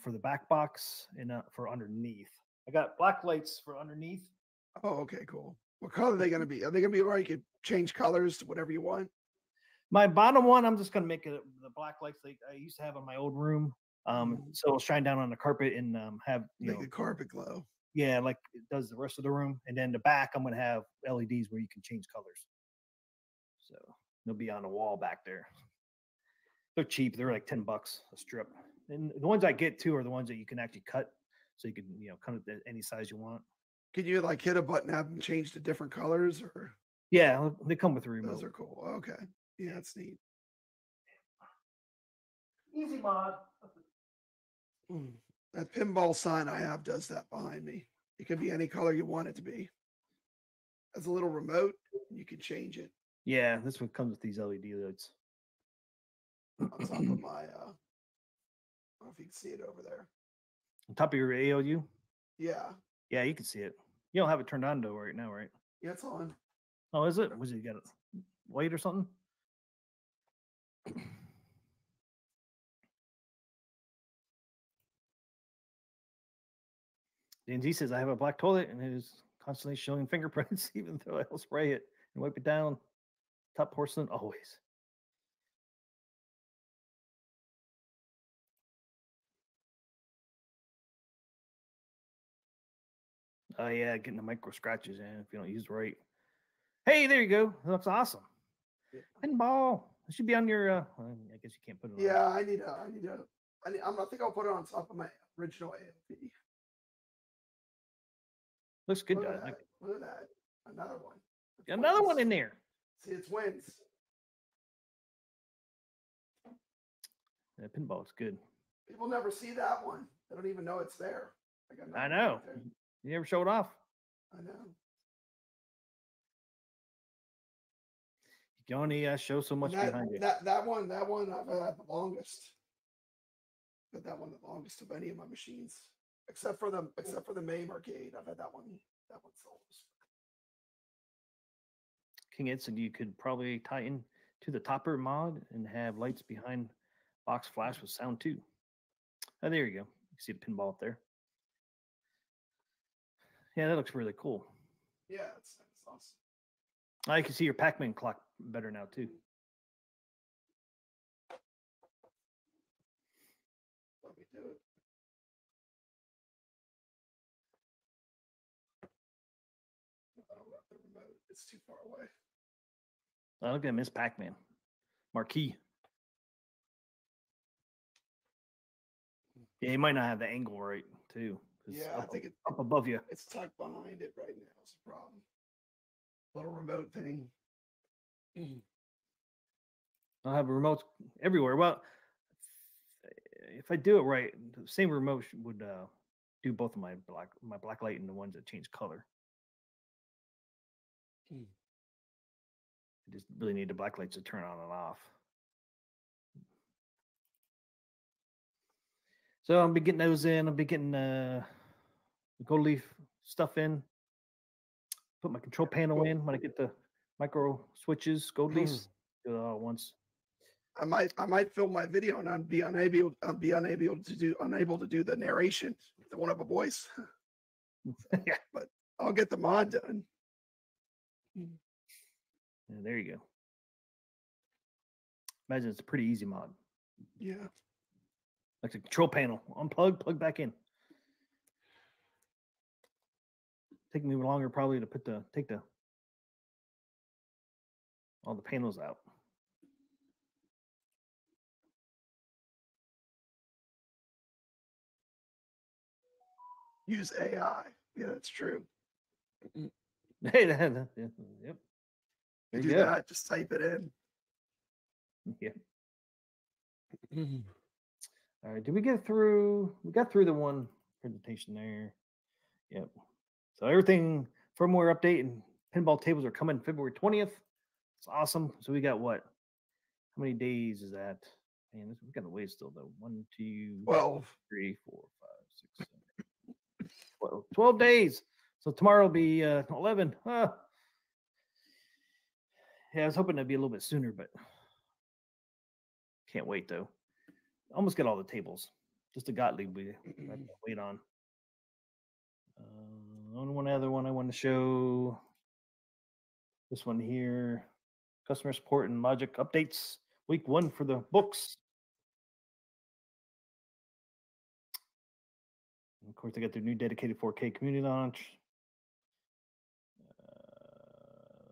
for the back box and for underneath. I got black lights for underneath. Oh, okay, cool. What color are they going to be? Are they going to be where you could change colors to whatever you want? My bottom one, I'm just going to make it the black lights like I used to have in my old room. So it'll shine down on the carpet and have make a carpet glow. Yeah, like it does the rest of the room. And then the back, I'm going to have LEDs where you can change colors. So they'll be on the wall back there. They're cheap. They're like $10 a strip. And the ones I get too are the ones that you can actually cut. So you can, cut it any size you want. Can you like hit a button, have them change to different colors or? Yeah, they come with a remote. Those are cool. Okay. Yeah, that's neat. Easy mod. That pinball sign I have does that behind me. It can be any color you want it to be. Has a little remote. You can change it. Yeah, this one comes with these LED lights. On top of my, I don't know if you can see it over there. On top of your ALU? Yeah. Yeah, you can see it. You don't have it turned on though right now, right? Yeah, it's on. Oh, is it? Was it got it white or something? DNZ says I have a black toilet and it is constantly showing fingerprints, even though I'll spray it and wipe it down. Top porcelain always. Oh yeah, getting the micro scratches in if you don't use it right. Hey, there you go. That looks awesome. Pinball. It should be on your. I guess you can't put it on. Yeah, I think I'll put it on top of my original ALP. Looks good. Look at that. Another one. Another one in there. See, it's wins. That pinball is good. People never see that one. They don't even know it's there. I know. You never show it off. I know. You can only show so much behind it. That one I've had the longest. But that one the longest of any of my machines, except for the MAME arcade. I've had that one. That one's the oldest. King Ed said you could probably tie in to the topper mod and have lights behind box flash with sound too. Oh, there you go. You see a pinball up there. Yeah, that looks really cool. Yeah, it's awesome. I can see your Pac-Man clock better now too. Let me do it. I don't got the remote. It's too far away. I look at Miss Pac-Man. Marquee. Yeah, you might not have the angle right too. Yeah, I think it's up above you. It's tucked behind it right now. It's a problem. Little remote thing. I'll have a remote everywhere. Well, if I do it right, the same remote would do both of my black light and the ones that change color. I just really need the black lights to turn on and off. So I'll be getting those in. I'll be getting the gold leaf stuff in. Put my control panel in when I get the micro switches, gold leaves. Do it all at once. I might film my video and I'd be unable to do the narration. The one of a voice. Yeah. But I'll get the mod done. Yeah, there you go. Imagine it's a pretty easy mod. Yeah. Like a control panel. Unplug, plug back in. Take me longer probably to take all the panels out. Use AI. Yeah, that's true. Hey, yep. There Do you go. that. Just type it in. Yeah. All right. Did we get through? We got through the one presentation there. Yep. So everything firmware update and pinball tables are coming February 20th. It's awesome. So we got what? How many days is that? Man, we got a ways still though. 1, 2, 12. 3, 4, 5, 6, 7, 12 days. So tomorrow will be 11. Yeah, I was hoping it'd be a little bit sooner, but can't wait though. Almost get all the tables. Just a Gottlieb we have to wait on. One other one I want to show. This one here. Customer support and logic updates. Week 1 for the books. And of course, they got their new dedicated 4K community launch.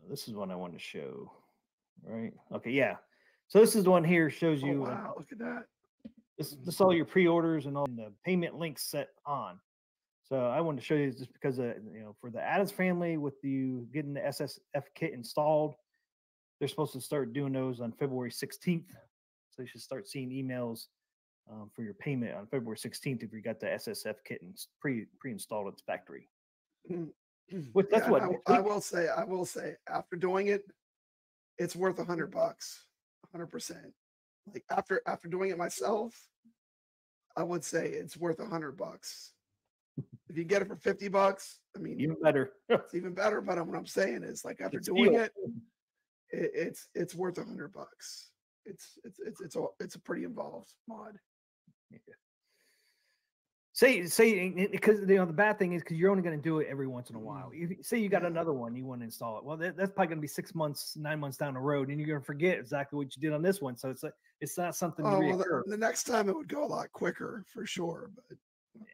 This is one I want to show. Right? Okay, yeah. So this is the one here shows you. Wow, look at that. This all your pre-orders and all the payment links set on. So I wanted to show you just because for the Adams family, with you getting the SSF kit installed, they're supposed to start doing those on February 16th. So you should start seeing emails for your payment on February 16th if you got the SSF kit and pre-installed at the factory. Which that's what I will say. After doing it, it's worth $100, 100%. Like after doing it myself, I would say it's worth $100. If you get it for $50, I mean, even better. It's even better. But what I'm saying is, like, after doing it, it's worth $100. It's a pretty involved mod. Yeah. Say because the bad thing is because you're only going to do it every once in a while. Say you got another one you want to install it. Well, that's probably going to be 6 months, 9 months down the road, and you're going to forget exactly what you did on this one. So it's not something. The next time it would go a lot quicker for sure. But yeah,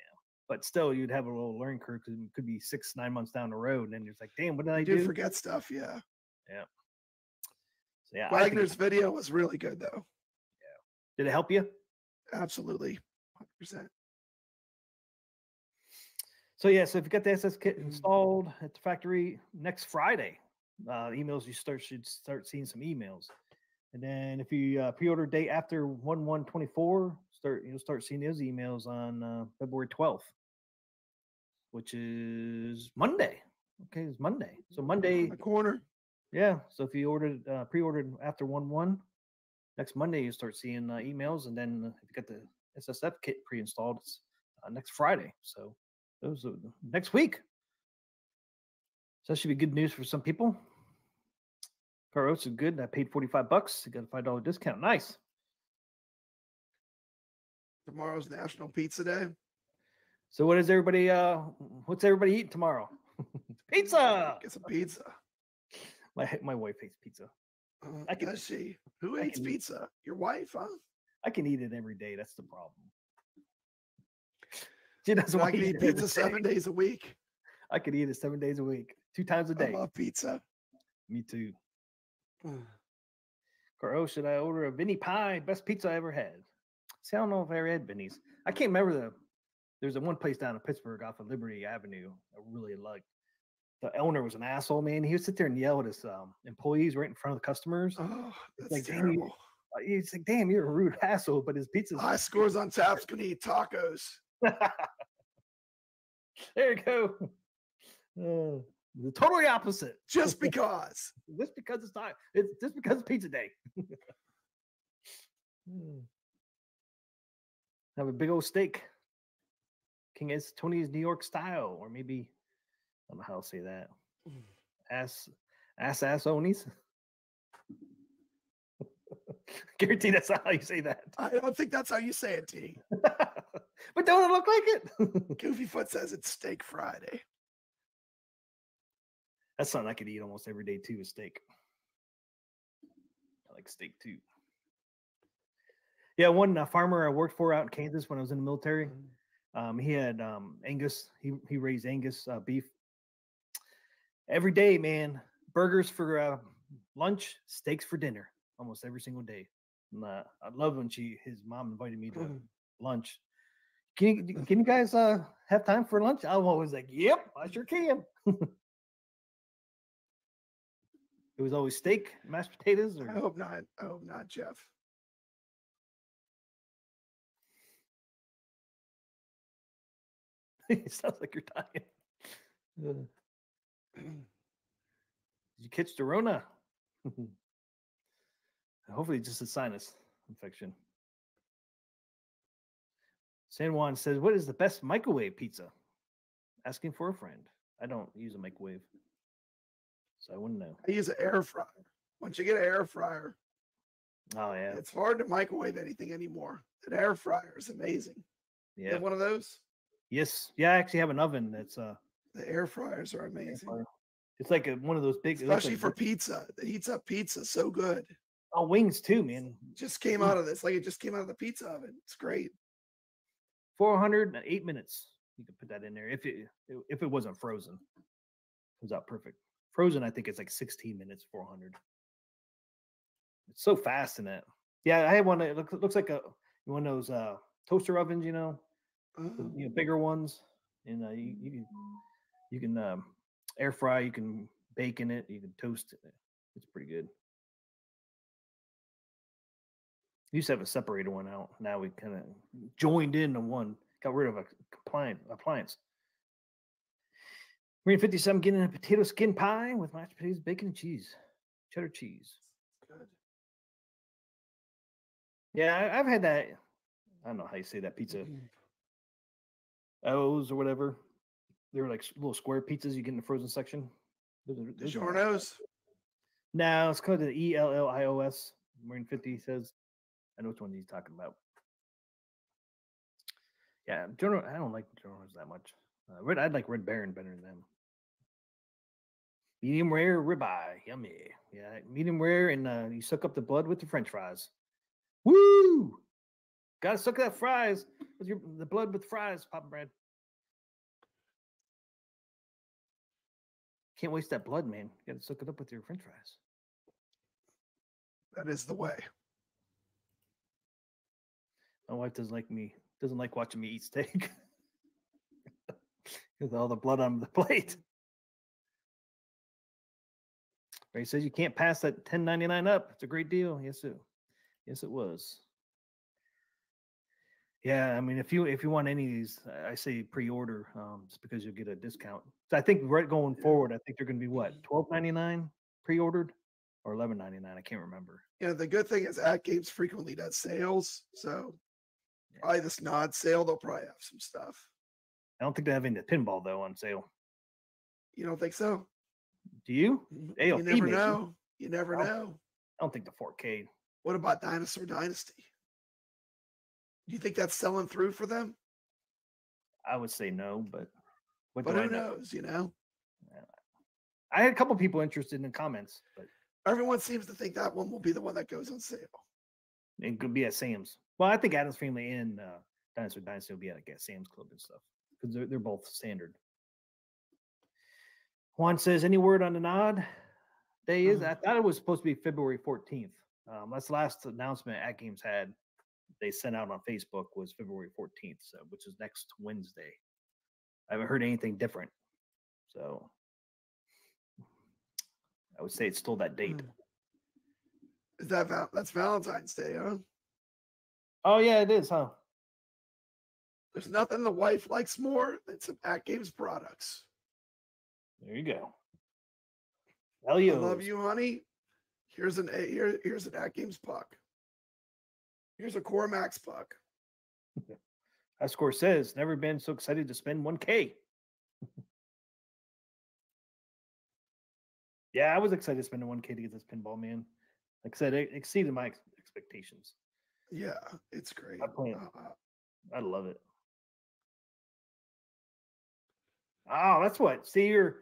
but still, you'd have a little learning curve because it could be 6, 9 months down the road, and then you're like, damn, what did I do? You forget stuff. Yeah. Yeah. So yeah, Wagner's video was really good though. Yeah. Did it help you? Absolutely, 100%. So yeah, so if you got the SS kit installed at the factory next Friday, emails should start seeing some emails, and then if you pre-order date after 1/1/24, you'll start seeing those emails on February 12th, which is Monday. Okay, it's Monday. So Monday, the corner. Yeah. So if you pre-ordered after 1/1, next Monday you start seeing emails, and then if you got the SSF kit pre-installed, it's next Friday. So those are next week. So that should be good news for some people. Car oats is good. I paid $45. I got a $5 discount. Nice. Tomorrow's National Pizza Day. So what's everybody eating tomorrow? Pizza. Get some pizza. My wife hates pizza. Does she? Who eats pizza? Your wife, huh? I can eat it every day. That's the problem. She doesn't want I can eat pizza 7 days a week. I could eat it 7 days a week, 2 times a day. I love pizza. Me too. Caro, should I order a Vinny Pie? Best pizza I ever had. See, I don't know if I ever had Vinny's. I can't remember there's one place down in Pittsburgh off of Liberty Avenue I really liked. The owner was an asshole, man. He would sit there and yell at his employees right in front of the customers. Oh, that's like, terrible. He's like, damn, you're a rude asshole, but his pizza's high scores on taps can eat tacos. There you go. The totally opposite. Just because. Just because it's not. It's just because it's pizza day. Have a big old steak. King S. Tony's New York style, or maybe I don't know how to say that. Ass onies. Guarantee that's not how you say that. I don't think that's how you say it, T. But don't it look like it? Goofyfoot says it's Steak Friday. That's something I could eat almost every day too, is steak. I like steak too. Yeah, one farmer I worked for out in Kansas when I was in the military, he had Angus. He raised Angus beef. Every day, man, burgers for lunch, steaks for dinner, almost every single day. And, I love when his mom invited me to lunch. Can you guys have time for lunch? I'm always like, yep, I sure can. It was always steak, mashed potatoes. Or... I hope not. I hope not, Jeff. It sounds like you're dying. Did you catch the Rona? Hopefully just a sinus infection. San Juan says, what is the best microwave pizza? Asking for a friend. I don't use a microwave, so I wouldn't know. I use an air fryer. Once you get an air fryer, oh yeah, it's hard to microwave anything anymore. An air fryer is amazing. Yeah, you have one of those? Yes, yeah. I actually have an oven that's the air fryers are amazing. It's like one of those big, especially for pizza. It heats up pizza so good. Oh, wings too, man. Just came out of this, like it just came out of the pizza oven. It's great. 408 minutes. You could put that in there if it wasn't frozen. It was out perfect. Frozen, I think it's like 16 minutes, 400. It's so fast in it. Yeah, I have one that looks like one of those toaster ovens, you know, bigger ones. And you can air fry, you can bake in it, you can toast it. It's pretty good. We used to have a separator one out. Now we kind of joined into one, got rid of a appliance. Marine 57 getting a potato skin pie with mashed potatoes, bacon, and cheese. Cheddar cheese. Good. Yeah, I've had that. I don't know how you say that pizza. O's or whatever. They were like little square pizzas you get in the frozen section. DiGiorno's? No, it's called the ELLIOS. Marine 50 says. I know which one he's talking about. Yeah, I don't like DiGiorno's that much. I'd like Red Baron better than them. Medium rare ribeye, yummy. Yeah, medium rare, and you suck up the blood with the French fries. Woo! Gotta suck that fries with the blood with fries, Papa Brad. Can't waste that blood, man. You gotta suck it up with your French fries. That is the way. My wife doesn't like watching me eat steak. With all the blood on the plate. Ray says you can't pass that $10.99 up. It's a great deal. Yes, it was. Yeah, I mean, if you want any of these, I say pre-order, just because you'll get a discount. So I think right going forward, I think they're going to be what, $12.99 pre-ordered or $11.99. I can't remember. Yeah, the good thing is AtGames frequently does sales, so probably this nod sale, they'll probably have some stuff. I don't think they have any Pinball though on sale. You don't think so? Do you? You never know. You never know. I don't think the 4K. What about Dinosaur Dynasty? Do you think that's selling through for them? I would say no, but who knows? You know, I had a couple people interested in the comments, but everyone seems to think that one will be the one that goes on sale. It could be at Sam's. Well, I think Adam's Family and Dinosaur Dynasty will be at Sam's Club and stuff because they're both standard. Juan says, any word on the nod day is? I thought it was supposed to be February 14th. That's the last announcement AtGames had. They sent out on Facebook was February 14th, so which is next Wednesday. I haven't heard anything different, so I would say it's still that date. Is that's Valentine's Day, huh? Oh yeah, it is, huh? There's nothing the wife likes more than some AtGames products. There you go. I love you, honey. Here's an AtGames puck. Here's a Core Max puck. That score says, never been so excited to spend 1K. Yeah, I was excited to spend 1K to get this pinball, man. Like I said, it exceeded my expectations. Yeah, it's great. I love it. Oh, that's what. See, you're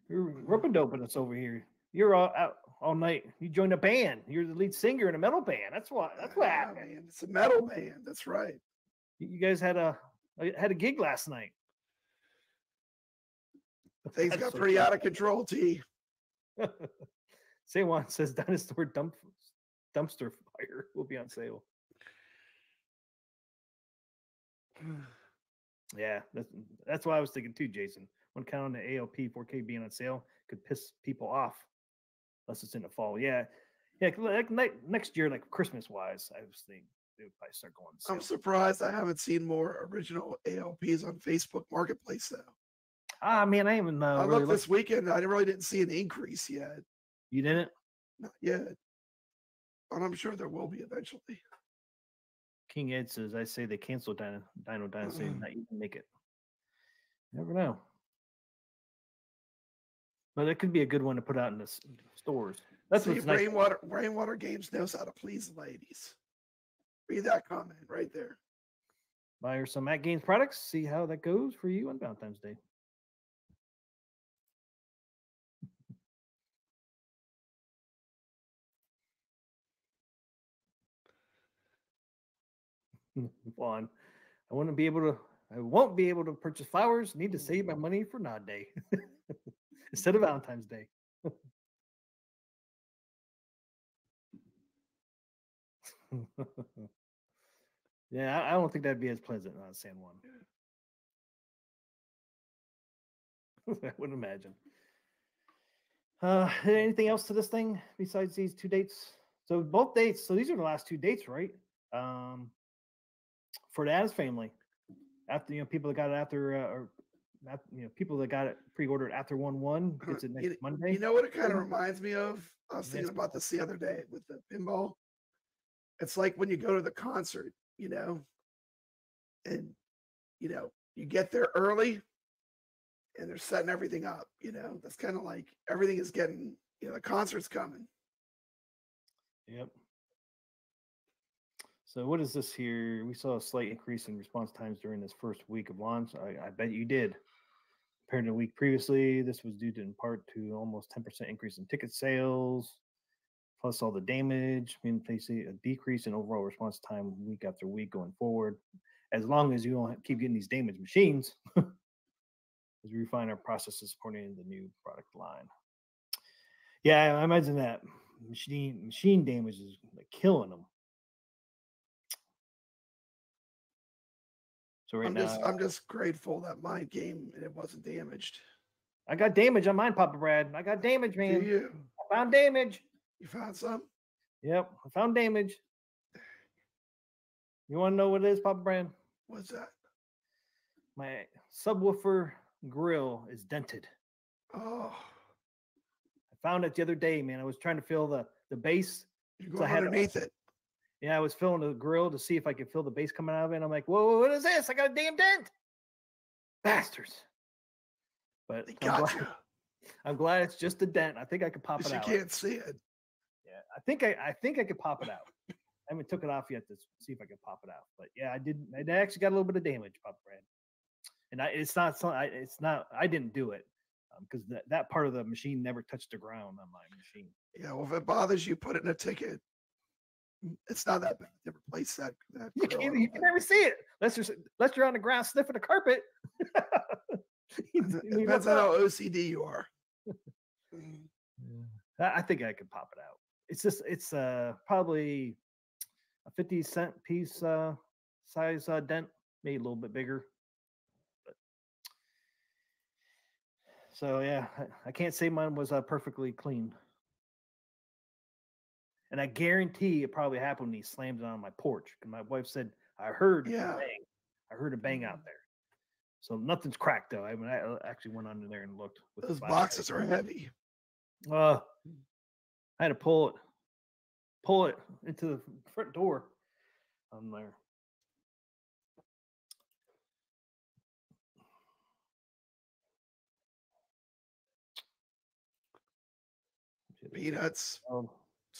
rope doping us over here. You're all out all night. You joined a band. You're the lead singer in a metal band. That's what happened. Man. It's a metal band. That's right. You guys had a gig last night. Things got pretty out of control, T. Say says Dinosaur Dumpster Fire will be on sale. Yeah, that's what I was thinking too, Jason. One count on the ALP 4K being on sale could piss people off, unless it's in the fall. Yeah. Like next year, like Christmas wise, I was thinking they would probably start going. I'm surprised I haven't seen more original ALPs on Facebook Marketplace though. Ah, man, I haven't. I looked this weekend. I really didn't see an increase yet. You didn't? Not yet, but I'm sure there will be eventually. King Ed says, "I say they canceled Dino Dynasty and not even make it." Never know. But it could be a good one to put out in the stores. That's what's nice. Rainwater Games knows how to please the ladies. Read that comment right there. Buy her some AtGames products. See how that goes for you on Valentine's Day. Vaughn, I won't be able to purchase flowers. Need to save my money for Nod Day instead of Valentine's Day. Yeah, I don't think that'd be as pleasant on San Juan. I wouldn't imagine. Anything else to this thing besides these two dates? So both dates. So these are the last two dates, right? For the Addams family, after people that got it after, people that got it pre-ordered after 1/1 gets it next Monday. You know what it kind of reminds me of? I was thinking about this the other day with the pinball. It's like when you go to the concert, and you get there early, and they're setting everything up. That's kind of like everything is getting. The concert's coming. Yep. So what is this here? We saw a slight increase in response times during this first week of launch. I bet you did. Compared to the week previously, this was due in part to almost 10% increase in ticket sales, plus all the damage. They see a decrease in overall response time week after week going forward. As long as you don't keep getting these damaged machines, as we refine our processes supporting the new product line. Yeah, I imagine that machine damage is like killing them. So I'm just grateful that my game it wasn't damaged. I got damage on mine, Papa Brad. I got damage, man. Do you? I found damage. You found some? Yep, I found damage. You want to know what it is, Papa Brad? What's that? My subwoofer grill is dented. Oh. I found it the other day, man. I was trying to fill the base. You're going underneath it. Yeah, I was filling the grill to see if I could feel the base coming out of it. And I'm like, whoa, what is this? I got a damn dent. Bastards. But I'm glad it's just a dent. I think I could pop it out. You can't see it. Yeah, I think I could pop it out. I haven't took it off yet to see if I could pop it out. But yeah, I did. I actually got a little bit of damage, Papa Brad. And it's not. I didn't do it because that part of the machine never touched the ground on my machine. Yeah, well, if it bothers you, put it in a ticket. It's not that bad to replace that. You can never see it unless you're on the ground sniffing the carpet. It depends on how OCD you are. I think I could pop it out. It's probably a 50-cent piece size dent, maybe a little bit bigger. But so yeah, I can't say mine was perfectly clean. And I guarantee it probably happened when he slammed it on my porch. And my wife said, I heard a bang. I heard a bang out there. So nothing's cracked though. I mean, I actually went under there and looked. Those boxes are heavy. I had to pull it into the front door on there. Peanuts.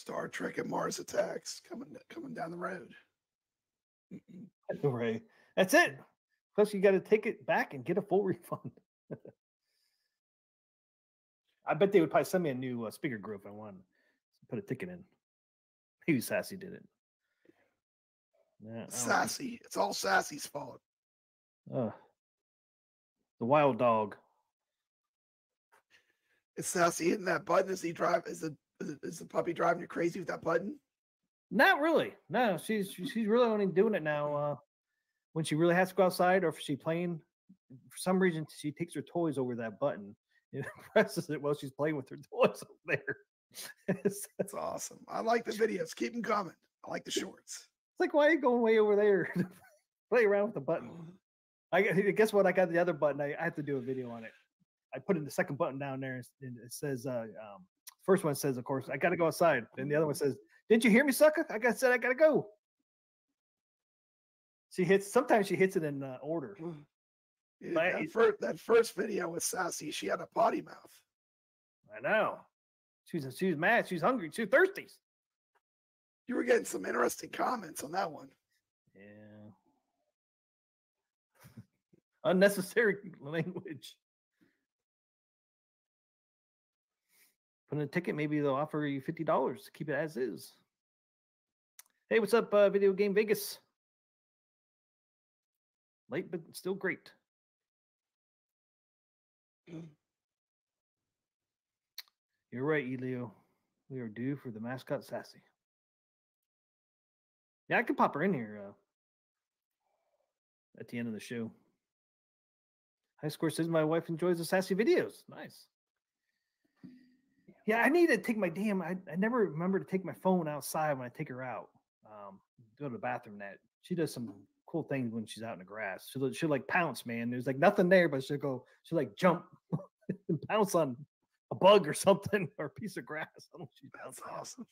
Star Trek and Mars Attacks coming down the road. Right. That's it. Plus, you got to take it back and get a full refund. I bet they would probably send me a new speaker group if I wanted to put a ticket in. Maybe Sassy did it. Yeah, Sassy. It's all Sassy's fault. The wild dog. Is Sassy hitting that button as he drive? Is the puppy driving you crazy with that button? Not really. No, she's really only doing it now when she really has to go outside, or if she's playing. For some reason, she takes her toys over that button and presses it while she's playing with her toys over there. That's awesome. I like the videos. Keep them coming. I like the shorts. It's like, why are you going way over there to play around with the button? I guess what? I got the other button. I have to do a video on it. I put in the second button down there, and it says, first one says, of course, I got to go outside. And the other one says, didn't you hear me, sucker? I got to go. Sometimes she hits it in order. Yeah, that first video with Sassy, she had a potty mouth. I know. She was mad. She was hungry. She was thirsty. You were getting some interesting comments on that one. Yeah. Unnecessary language. Put in a ticket, maybe they'll offer you $50 to keep it as is. Hey, what's up, Video Game Vegas? Late, but still great. You're right, Elio. We are due for the mascot Sassy. Yeah, I could pop her in here at the end of the show. High Score says my wife enjoys the Sassy videos. Nice. Yeah, I need to take my I never remember to take my phone outside when I take her out. Go to the bathroom. She does some cool things when she's out in the grass. She'll like pounce, man. There's like nothing there, but she'll like jump and pounce on a bug or something or a piece of grass. That's awesome.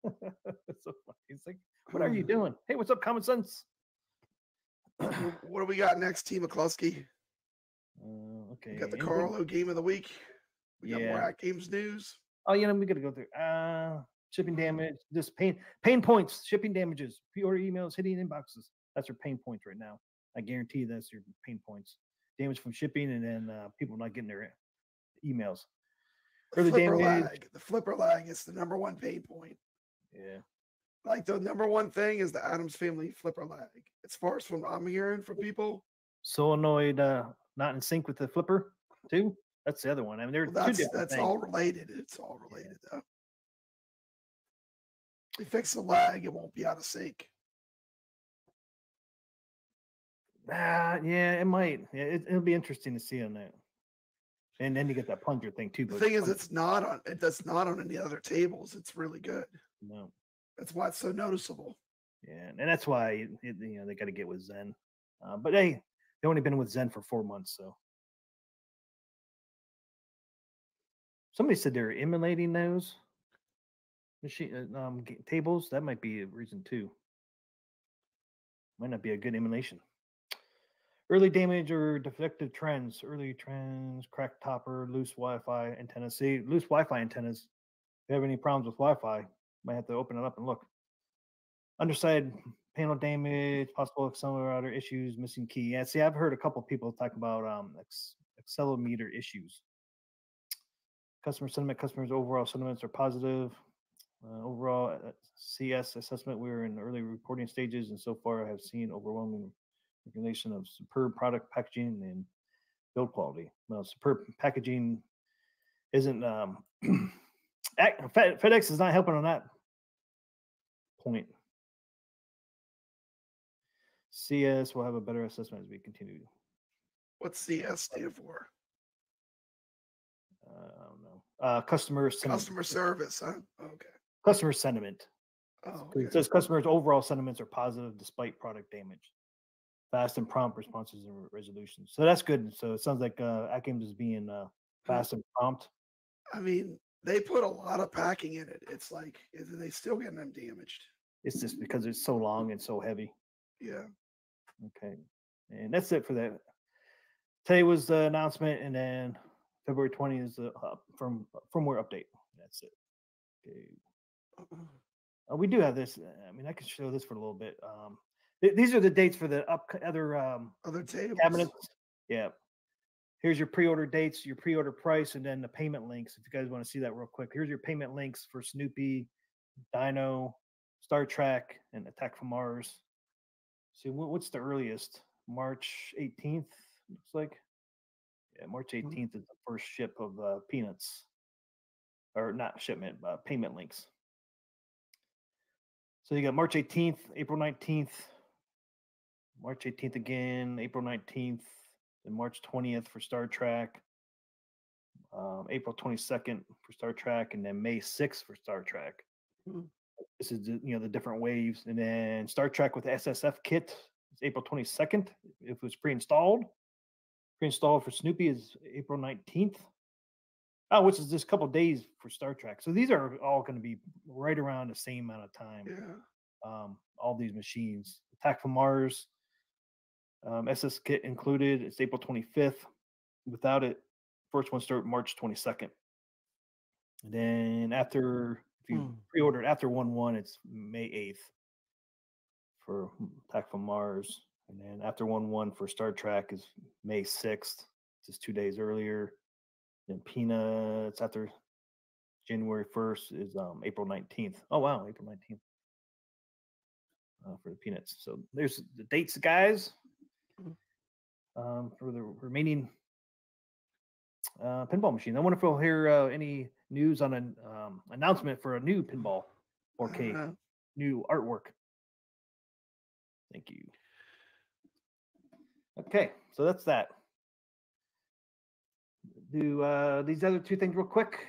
It's so funny. It's like, what are you doing? Hey, what's up, Common Sense? What do we got next, T. McCluskey? Okay. We got the Carlo game of the week. We got more AtGames news. Oh, yeah, we got to go through. Shipping damage, this pain points, shipping damages, pre-order emails hitting inboxes. That's your pain points right now. I guarantee that's your pain points. Damage from shipping, and then people not getting their emails. The flipper lag is the number one pain point. Yeah. Like the number one thing is the Addams Family flipper lag. As far as from I'm hearing from people. Solenoid not in sync with the flipper too. That's the other one. I mean, that's all related. It's all related though. If you fix the lag, it won't be out of sync. Yeah, it might. Yeah, it'll be interesting to see on that. And then you get that plunger thing too. The thing is, that's not on any other tables. It's really good. No, that's why it's so noticeable. Yeah, and that's why they got to get with Zen. But hey, they've only been with Zen for 4 months, so somebody said they're emulating those tables. That might be a reason too. Might not be a good emulation. Early damage or defective trends. Early trends, cracked topper, loose Wi-Fi antennas. See, loose Wi-Fi antennas. If you have any problems with Wi-Fi, might have to open it up and look. Underside panel damage, possible accelerometer issues, missing key. Yeah, see, I've heard a couple people talk about accelerometer issues. Customer sentiment. Customers' overall sentiments are positive. Overall CS assessment, we're in early reporting stages, and so far I have seen overwhelming recognition of superb product packaging and build quality. Well, superb packaging isn't FedEx is not helping on that point. CS will have a better assessment as we continue. What's CS stand for? I don't know. Customer service, huh? Okay. Customer sentiment. Oh, okay. It says customers' overall sentiments are positive despite product damage. Fast and prompt responses and resolutions. So that's good. So it sounds like AtGames is being fast and prompt. I mean, they put a lot of packing in it. It's like, are they still getting them damaged? It's just because it's so long and so heavy. Yeah. Okay. And that's it for that. Today was the announcement, and then February 20th is the firmware update. That's it. Okay. We do have this. I mean, I can show this for a little bit. These are the dates for the other tables. Cabinets. Yeah. Here's your pre-order dates, your pre-order price, and then the payment links. If you guys want to see that real quick, here's your payment links for Snoopy, Dino, Star Trek, and Attack from Mars. See, what's the earliest? March 18th, looks like. Yeah, March 18th is the first ship of Peanuts. Or not shipment, payment links. So you got March 18th, April 19th, March 18th again, April 19th, and March 20th for Star Trek, April 22nd for Star Trek, and then May 6th for Star Trek. This is the different waves, and then Star Trek with the SSF kit is April 22nd. If it was pre-installed for Snoopy is April 19th. Oh, which is just a couple of days for Star Trek. So these are all going to be right around the same amount of time. Yeah. All these machines. Attack from Mars, SS kit included. It's April 25th. Without it, first one start March 22nd. And then after, if you pre-ordered after 1/1, it's May 8th for Attack from Mars. And then after 1/1 for Star Trek is May 6th, just 2 days earlier. And Peanuts after January 1st is April 19th. Oh, wow, April 19th for the Peanuts. So there's the dates, guys, for the remaining pinball machines. I wonder if we'll hear any news on an announcement for a new pinball 4K, new artwork. Thank you. Okay, so that's that. Do these other two things real quick.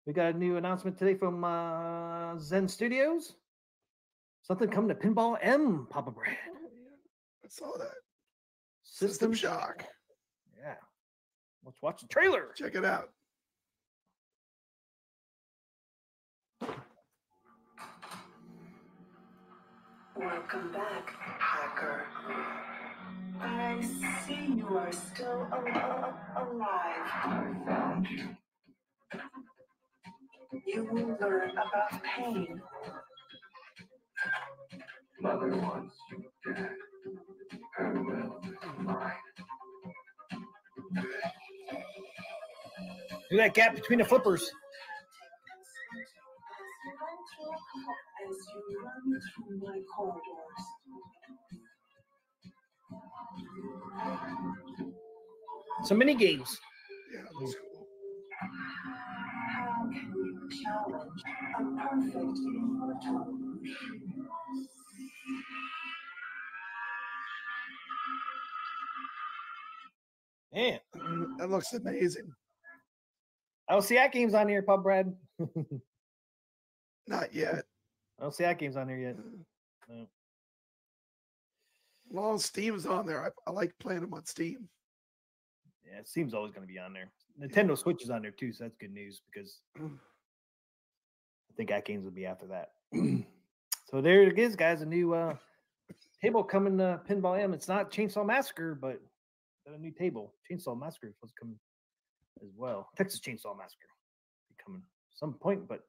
We got a new announcement today from Zen Studios. Something coming to Pinball M, Papa Brad. I saw that. System Shock. Yeah. Let's watch the trailer. Check it out. Welcome back, hacker. I see you are still alive. I found you. You will learn about pain. Mother wants you dead. Her will is mine. Look at that gap between the flippers. As you run through my corridors. Some mini games. Yeah, that's cool. How can you challenge a perfect immortal? Man, that looks amazing. I don't see AtGames on here, Pub Brad. Not yet. I don't see AtGames on here yet. No. Well, Steam's on there. I like playing them on Steam. Yeah, Steam's always going to be on there. Nintendo Switch is on there too, so that's good news because I think AtGames will be after that. So there it is, guys. A new table coming to Pinball M. It's not Chainsaw Massacre, but got a new table. Chainsaw Massacre is supposed to come as well. Texas Chainsaw Massacre be coming at some point, but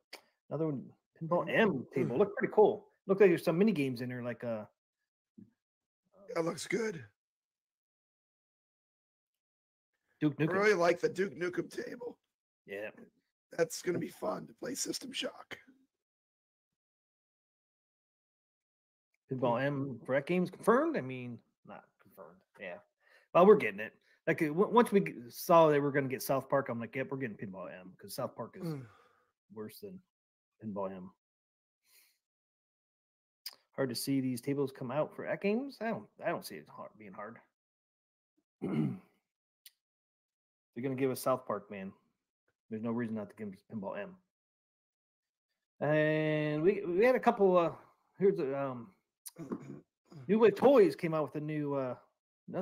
another one, Pinball M table. Look pretty cool. Look like there's some mini games in there, like that looks good. Duke Nukem. I really like the Duke Nukem table. Yeah. That's going to be fun to play System Shock. Pinball M for AtGames confirmed? I mean, not confirmed. Yeah. Well, we're getting it. Like once we saw that we're going to get South Park, I'm like, yep, we're getting Pinball M because South Park is worse than Pinball M. Hard to see these tables come out for AtGames. I don't see it being hard. They're going to give us South Park, man. There's no reason not to give us Pinball M. And we had a couple. Here's a New Wave Toys came out with a new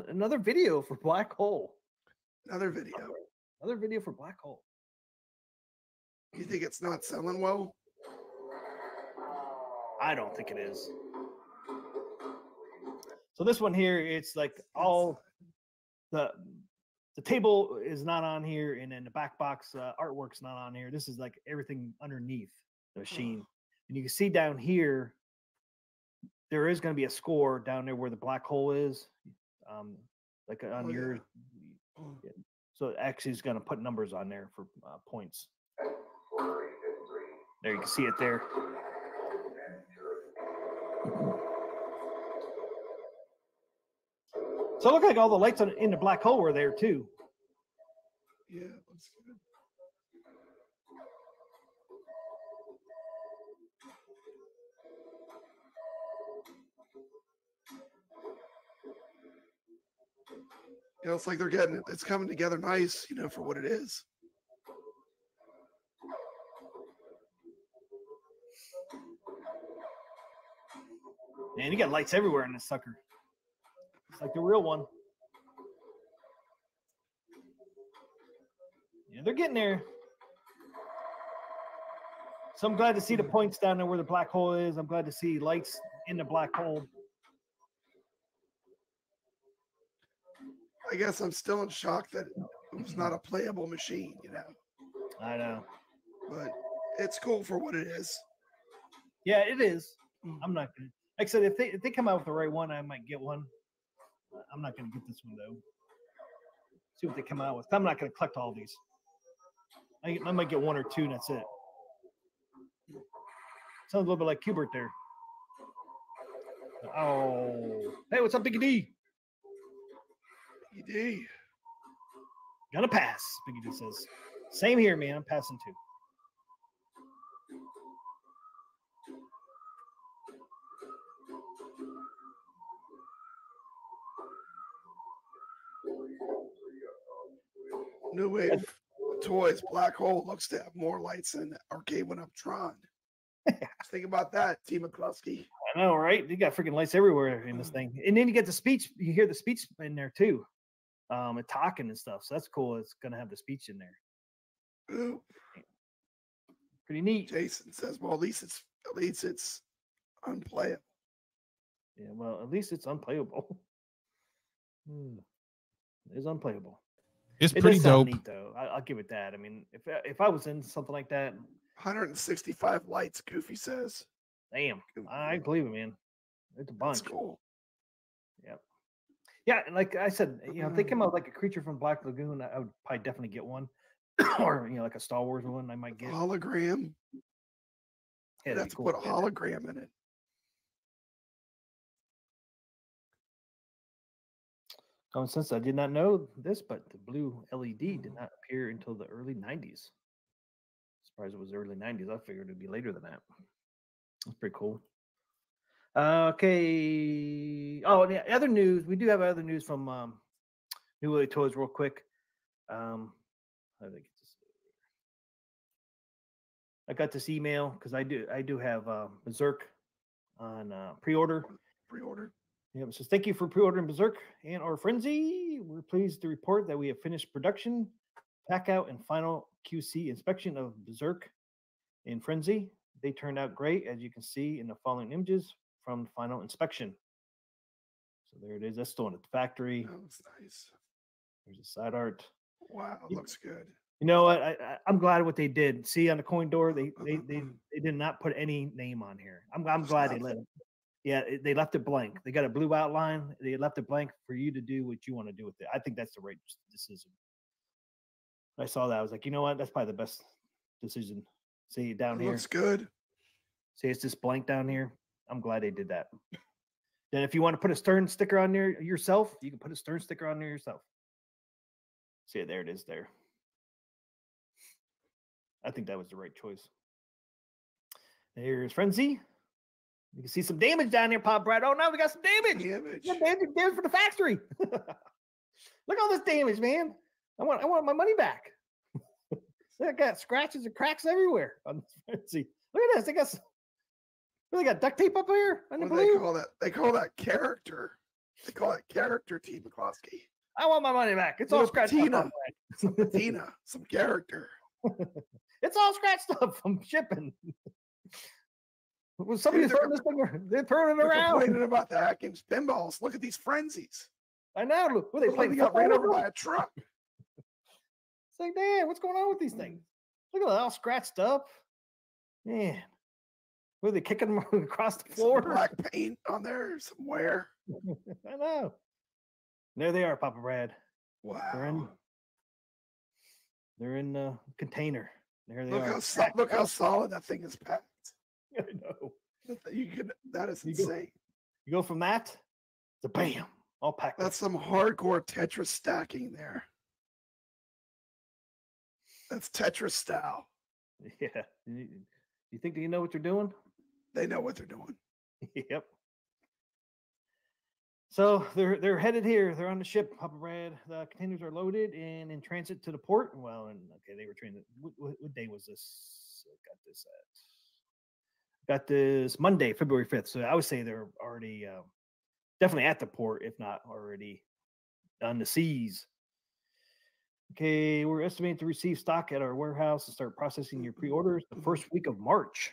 another video for Black Hole. Another video. Another video for Black Hole. You think it's not selling well? I don't think it is. So this one here, it's like all the table is not on here, and then the back box artwork's not on here. This is like everything underneath. the machine. And you can see down here, there is going to be a score down there where the black hole is, like on yours. Yeah. So it actually is going to put numbers on there for points. There, you can see it there. So it looked like all the lights in the black hole were there too. Yeah, looks good. You know, it's like it's coming together nice, you know, for what it is. Man, you got lights everywhere in this sucker. It's like the real one. Yeah, they're getting there. So I'm glad to see the points down there where the black hole is. I'm glad to see lights in the black hole. I guess I'm still in shock that it was not a playable machine, you know. I know. But it's cool for what it is. Yeah, it is. I'm not going to. Like I said, if they come out with the right one, I might get one. I'm not going to get this one, though. See what they come out with. I'm not going to collect all these. I might get one or two, and that's it. Sounds a little bit like Qbert there. Oh. Hey, what's up, Biggie D? Biggie D. Gonna pass, Biggie D says. Same here, man. I'm passing too. New Wave Toys Black Hole looks to have more lights than Arcade 1-Up Tron. Think about that, T. McCluskey. I know, right? You got freaking lights everywhere in this thing. And then you get the speech. You hear the speech in there too. And talking and stuff. So that's cool. It's going to have the speech in there. Ooh. Pretty neat. Jason says, well, at least it's unplayable. Yeah, well, at least it's unplayable. It is unplayable. It's pretty dope. Neat, though. I'll give it that. I mean, if I was in something like that, 165 lights, Goofy says. Damn, I believe it, man. It's a bunch. That's cool. Yep. Yeah, and like I said, you know, if they come out like a creature from Black Lagoon, I would probably definitely get one, or you know, like a Star Wars one, I might get. Hologram. Yeah, that's cool. Put a hologram in it. Since I did not know this, but the blue LED did not appear until the early 90s. Surprised it was early 90s. I figured it'd be later than that. That's pretty cool. Okay. Oh, yeah. Other news. We do have other news from New Wave Toys, real quick. How did I get this? I got this email because I do have Berserk on pre-order. Yep, it says, thank you for pre-ordering Berserk and or Frenzy. We're pleased to report that we have finished production, pack out, and final QC inspection of Berserk and Frenzy. They turned out great, as you can see in the following images from the final inspection. So there it is. That's still in the factory. That looks nice. There's the side art. Wow, it looks good. You know what? I'm glad what they did. See on the coin door, they did not put any name on here. I'm glad they let it. Yeah, they left it blank. They got a blue outline. They left it blank for you to do what you want to do with it. I think that's the right decision. I saw that. I was like, you know what? That's probably the best decision. See down here. Looks good. See, it's just blank down here. I'm glad they did that. Then if you want to put a Stern sticker on there yourself, you can put a Stern sticker on there yourself. See, there it is there. I think that was the right choice. Here's Frenzy. You can see some damage down there, Pop Brad. Oh, no, we got some damage. Damage for the factory. Look at all this damage, man. I want my money back. They got scratches and cracks everywhere on this Frenzy. Look at this. They got duct tape up here. What do they call that? They call that character. They call it character, T. McCloskey. I want my money back. It's all scratched up. Some patina, some character. It's all scratched up from shipping. Was somebody throwing this thing? They're throwing it around. Complaining about the AtGames pinballs. Look at these frenzies. I know. Look, they like got ran over by a truck. It's like, damn, what's going on with these things? Look at that, all scratched up. Man, were they kicking them across the floor? Some black paint on there somewhere. I know. There they are, Papa Brad. Wow. They're in the container. There they Look are. look how solid that thing is packed. I know. That is insane. You go from that to bam, all packed. That's some hardcore Tetris stacking there. That's Tetris style. Yeah. You think they know what they're doing? They know what they're doing. Yep. So they're headed here. They're on the ship, Papa Brad. The containers are loaded and in transit to the port. Well, and okay, they were trained. What day was this? Got this Monday, February 5th. So I would say they're already definitely at the port, if not already on the seas. Okay, we're estimating to receive stock at our warehouse and start processing your pre-orders the first week of March.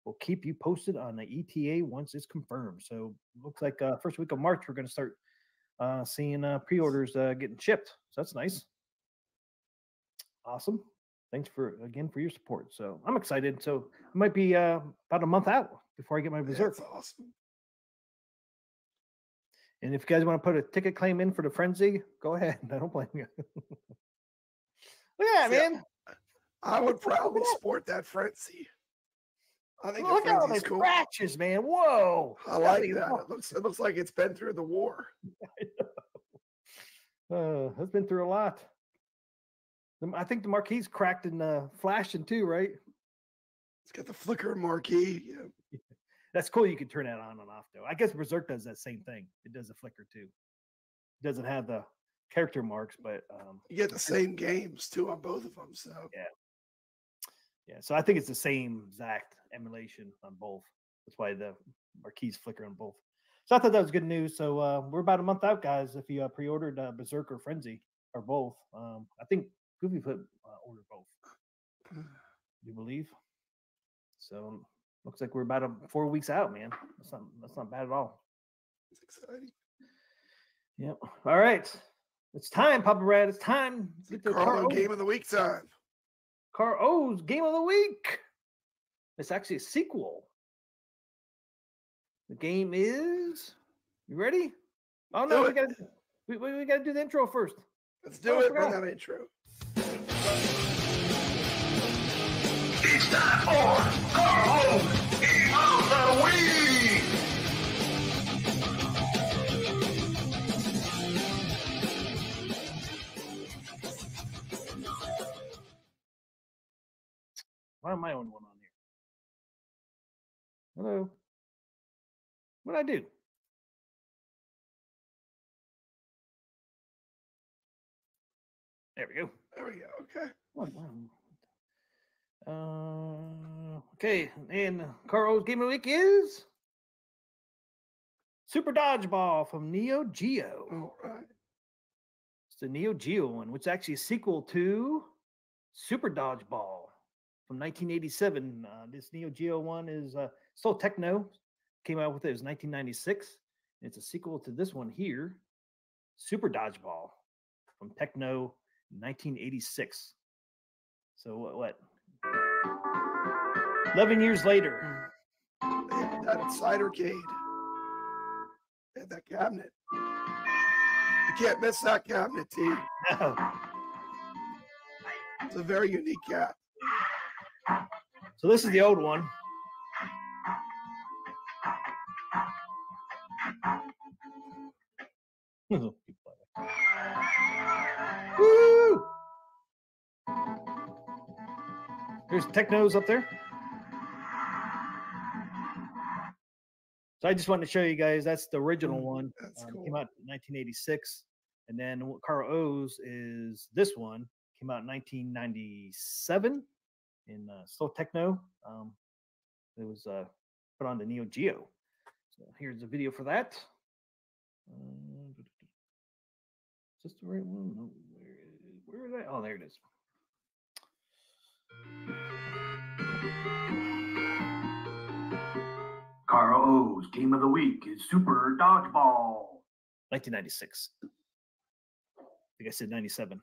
We'll keep you posted on the ETA once it's confirmed. So looks like first week of March, we're going to start seeing pre-orders getting shipped. So that's nice. Awesome. Thanks for your support. So I'm excited. So it might be about a month out before I get my Berserk. That's awesome. And if you guys want to put a ticket claim in for the Frenzy, go ahead. I don't blame you. Look at that, man. I would proudly sport that Frenzy. I think look at all these cool. scratches, man. Whoa. I like that. It looks like it's been through the war. It's been through a lot. I think the marquee's cracked and flashing too, right? It's got the flicker marquee. Yeah. That's cool. You can turn that on and off, though. I guess Berserk does that same thing. It does a flicker too. It doesn't have the character marks, but you get the same games too on both of them. So yeah. So I think it's the same exact emulation on both. That's why the marquees flicker on both. So I thought that was good news. So we're about a month out, guys. If you pre-ordered Berserk or Frenzy or both, I think Goofy put ordered both. You believe? So looks like we're about 4 weeks out, man. That's not bad at all. It's exciting. Yep. All right. It's time, Papa Brad. It's time. It's the Carl Game of the Week time. Carl O's Game of the Week. It's actually a sequel. The game is. You ready? Oh no, we gotta do the intro first. Let's do it for that intro. It's time for Carl Game of the Week. Why am I only one on here? Hello. What did I do? There we go. There we go. Okay. Okay, and Carl's Game of the Week is Super Dodgeball from Neo Geo. All right. It's the Neo Geo one, which is actually a sequel to Super Dodgeball from 1987. This Neo Geo one is still Techno. Came out with it. It was 1996. It's a sequel to this one here, Super Dodgeball from Techno 1986. So what? 11 years later. That iiRcade. They had that cabinet. You can't miss that cabinet, T. No. It's a very unique cat. So this is the old one. Woo! There's Technos up there. So I just wanted to show you guys that's the original one. That's cool. Came out in 1986. And then what Carl O's is this one. Came out in 1997 in still Techno. It was put on the Neo Geo. So here's the video for that. Is this the right one? No, where is that? Oh, there it is. Carl O's Game of the Week is Super Dodgeball. 1996. I think I said 97.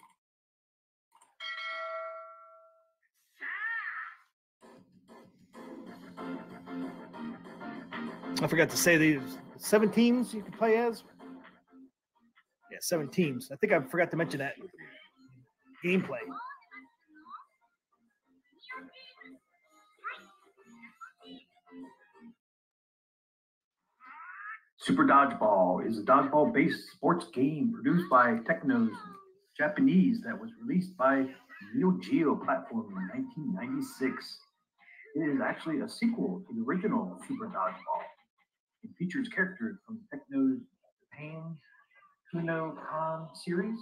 I forgot to say these 7 teams you can play as. Yeah, 7 teams. I think I forgot to mention that gameplay. Super Dodgeball is a dodgeball-based sports game produced by Technos Japanese that was released by Neo Geo platform in 1996. It is actually a sequel to the original Super Dodgeball. It features characters from Techno's Japan Kuno Kan series.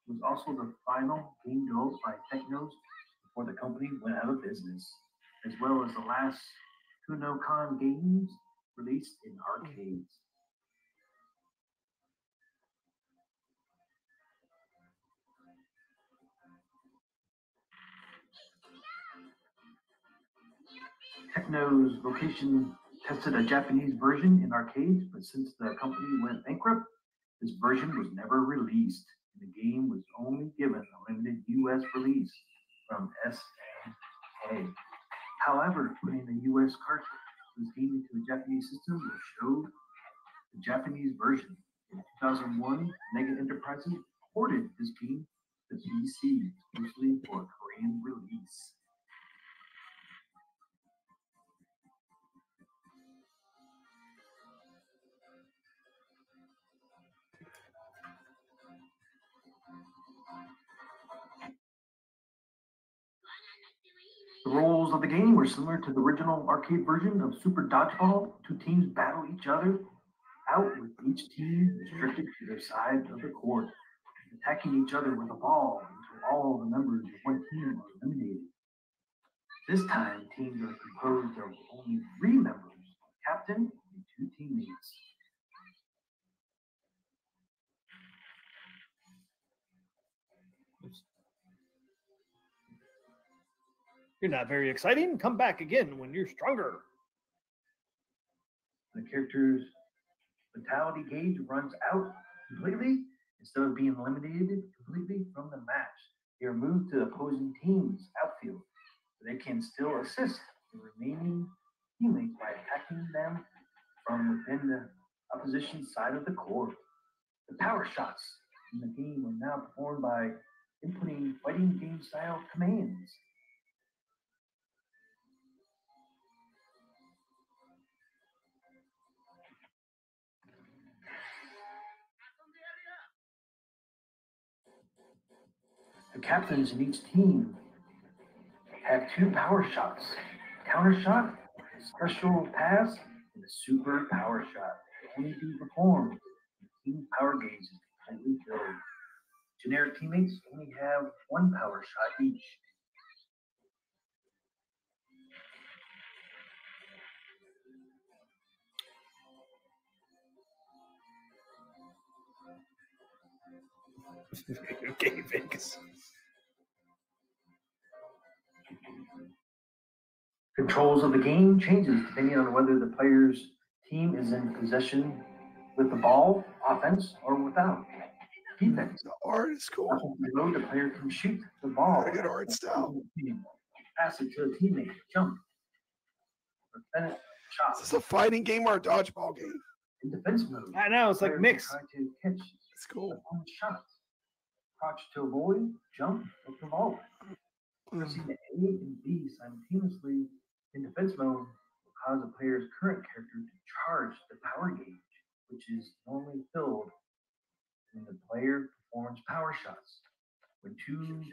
It was also the final game developed by Technos before the company went out of business, as well as the last Kuno Kan games released in arcades. Techno's location tested a Japanese version in arcades, but since the company went bankrupt, this version was never released, and the game was only given a limited US release from SNK. However, putting the US cartridge of this game into the Japanese system will show the Japanese version. In 2001, Mega Enterprises ported this game to PC, mostly for a Korean release. The rules of the game were similar to the original arcade version of Super Dodgeball. 2 teams battle each other out, with each team restricted to their side of the court, attacking each other with a ball until all the members of one team are eliminated. This time, teams are composed of only 3 members, a captain and 2 teammates. You're not very exciting. Come back again when you're stronger. The character's vitality gauge runs out completely. Instead of being eliminated completely from the match, they are moved to the opposing team's outfield, but they can still assist the remaining teammates by attacking them from within the opposition side of the court. The power shots in the game are now performed by inputting fighting game style commands. The captains in each team have 2 power shots: counter shot, a special pass, and a super power shot. Can only be performed when the team power gauge is completely filled. Generic teammates only have 1 power shot each. Okay, Vegas. Controls of the game changes depending on whether the player's team is in possession with the ball, offense, or without. Defense. The art is cool. Below, the player can shoot the ball. Very good art style. Pass it to a teammate. Jump. Or finish shot. Is this a fighting game or a dodgeball game? In defense mode, I know, it's like players mixed. try to catch It's cool. opponent's shots. Crouch to avoid, jump, or provoke. Pressing the A and B simultaneously in defense mode will cause a player's current character to charge the power gauge, which is normally filled when the player performs power shots. When 2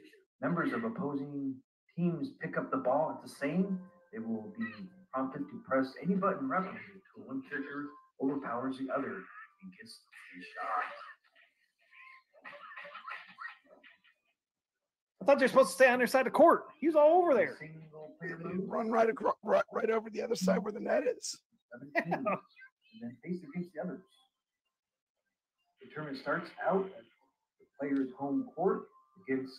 members of opposing teams pick up the ball at the same, they will be prompted to press any button rapidly until one character overpowers the other and gets the shot. I thought you're supposed to stay on their side of the court. He's all over there. You run right over the other side where the net is. 17 and then face against the others. The tournament starts out at the player's home court against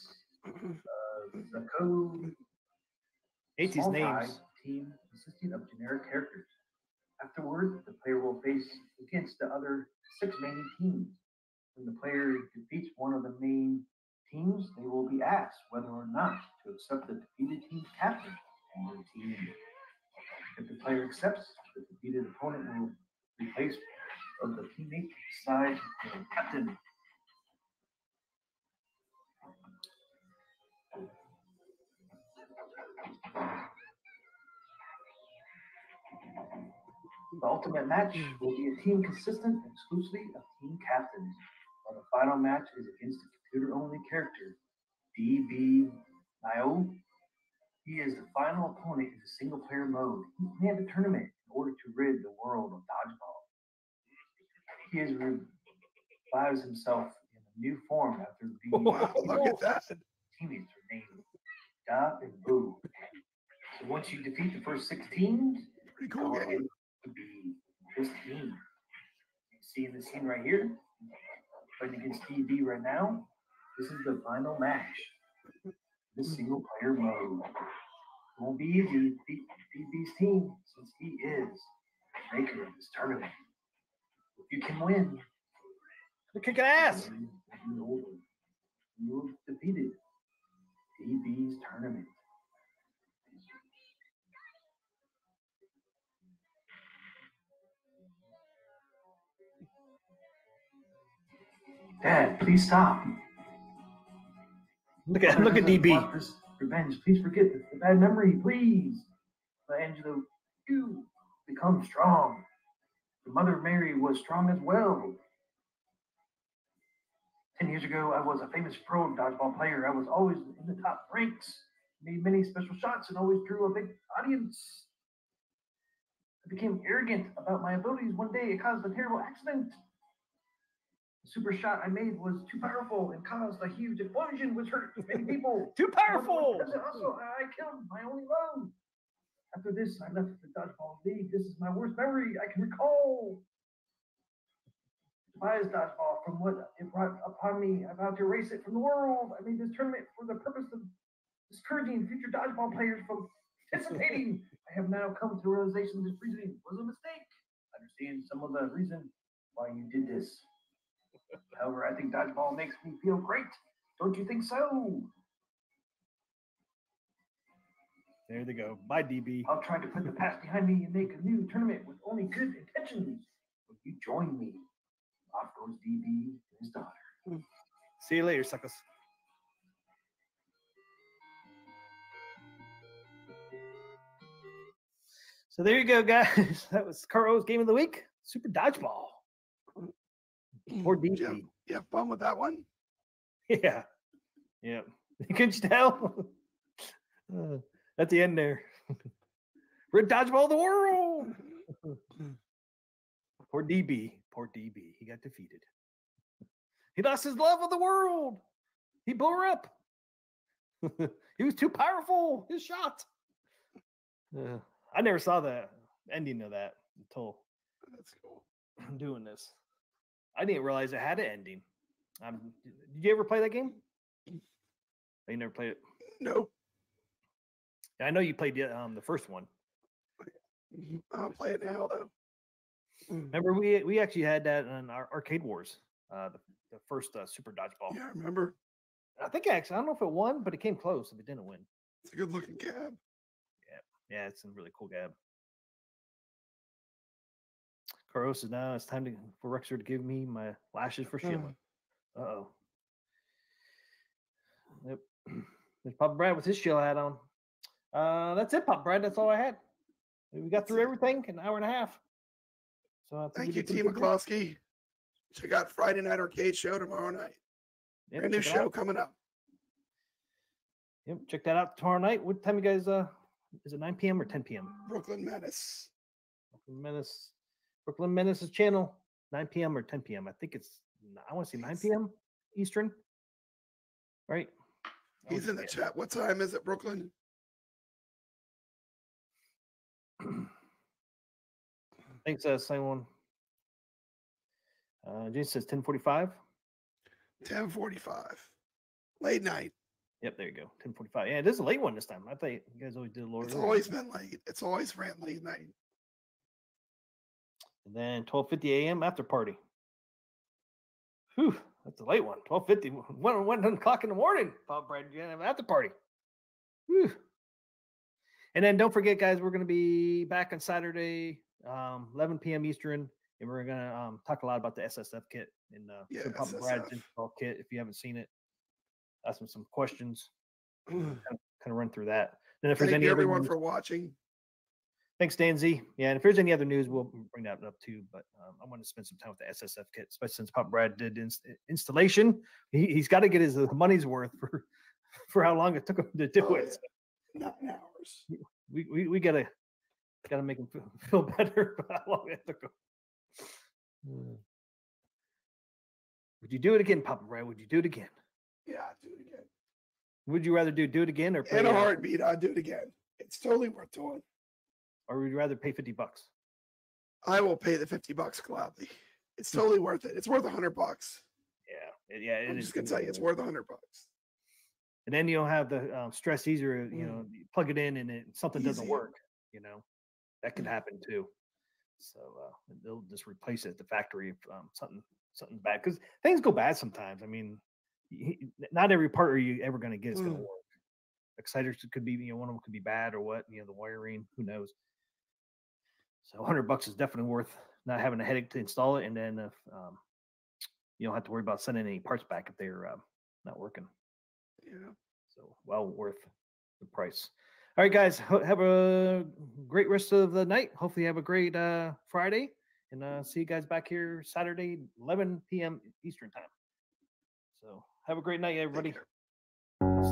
the code AT's names. team consisting of generic characters. Afterward, the player will face against the other 6 main teams. When the player defeats one of the main teams, they will be asked whether or not to accept the defeated team's captain on their team. If the player accepts, The defeated opponent will be placed of the teammate side and captain. The ultimate match will be a team consistent exclusively of team captains, while the final match is against a computer-only character, DB Nio. He is the final opponent in the single-player mode. He planned the tournament in order to rid the world of dodgeball. He has revives himself in a new form after being Look at that. teammates are named Da and Boo. So once you defeat the first 6 teams, Pretty cool game. to be this team. You see in the scene right here, fighting against DB right now. This is the final match. This single player mode. It won't be easy to beat DB's team since he is the maker of this tournament. If you can win, They're kicking ass. You defeated DB's tournament. Dad, please stop. Look at DB. This revenge. Please forget the bad memory, please. But Angelo, you become strong. Your mother Mary was strong as well. 10 years ago, I was a famous pro dodgeball player. I was always in the top ranks, made many special shots, and always drew a big audience. I became arrogant about my abilities. One day, it caused a terrible accident. The super shot I made was too powerful and caused a huge explosion, which hurt many people. Too powerful. Also, I killed my only love. After this, I left the dodgeball league. This is my worst memory I can recall. Devised dodgeball from what it brought upon me. I vowed to erase it from the world. I made this tournament for the purpose of discouraging future dodgeball players from participating. I have now come to the realization this reasoning was a mistake. I understand some of the reason why you did this. However, I think dodgeball makes me feel great. Don't you think so? There they go. Bye, DB. I'll try to put the past behind me and make a new tournament with only good intentions. Will you join me? Off goes DB and his daughter. See you later, suckers. So there you go, guys. That was Caro's game of the week. Super dodgeball. Poor DB. You have fun with that one? Yeah. Yeah. Couldn't you tell? At the end there. We're dodgeball of the world. Poor DB. Poor DB. He got defeated. He lost his love of the world. He blew her up. He was too powerful. His shot. I never saw the ending of that until That's cool. I'm doing this. I didn't realize it had an ending. Did you ever play that game? You never played it? Nope. I know you played the first one. I'll play it now though. Remember, we actually had that on our Arcade Wars, the first Super Dodgeball. Yeah, I remember. I think actually, I don't know if it won, but it came close if it didn't win. It's a good looking cab. Yeah, it's a really cool gab. Carlos is now. It's time for Rexer to give me my lashes for Sheila. Uh-oh. Yep. There's Papa Brad with his Sheila hat on. That's it, Papa Brad. That's all I had. We got through everything in an hour and a half. So Thank you, T. McCloskey. Check out Friday Night Arcade Show tomorrow night. Yep, Brand new check it show out. coming up. Yep, check that out tomorrow night. What time you guys? Is it 9 p.m. or 10 p.m.? Brooklyn Menace. Brooklyn Menace's channel, 9 p.m. or 10 p.m. I think it's. I want to say 9 p.m. Eastern. Right. He's in the chat. What time is it, Brooklyn? Thanks, Simon. Jason says 10:45. 10:45. Late night. Yep, there you go. 10:45. Yeah, it is a late one this time. I thought you guys always did a little. It's always been late. It's always ran late night. And then 12:50 a.m. after party. Whew, that's a late one. 12:50. 1 o'clock in the morning. Bob Brad, you have an after party. Whew. And then don't forget, guys, we're going to be back on Saturday 11 p.m. Eastern, and we're gonna talk a lot about the SSF kit and Papa Brad's install kit. If you haven't seen it, ask him some questions. kind of run through that. Then if there's any everyone for watching. Thanks, Dan Z. Yeah, and if there's any other news, we'll bring that up too. But I want to spend some time with the SSF kit, especially since Papa Brad did installation. He's got to get his money's worth for how long it took him to do it. So 9 hours. We gotta make him feel better about how long it took him. Would you do it again, Papa Brad? Would you do it again? Yeah, I'd do it again. Would you rather do it again or pay in a heartbeat? I'd do it again. It's totally worth doing. Or would you rather pay $50? I will pay the $50 gladly. It's totally worth it. It's worth $100. Yeah. I'm just gonna tell you, it's worth $100. And then you don't have the stress easier. You know, you plug it in and something doesn't work. You know, that can happen too. So they'll just replace it at the factory if something bad, because things go bad sometimes. I mean, not every part are you ever going to get is going to work. Exciters could be, one of them could be bad or what. The wiring, who knows. So $100 is definitely worth not having a headache to install it, and then if you don't have to worry about sending any parts back if they're not working. Yeah. So well worth the price. All right, guys, have a great rest of the night. Hopefully you have a great Friday, and see you guys back here Saturday, 11 p.m. Eastern time. So have a great night, everybody.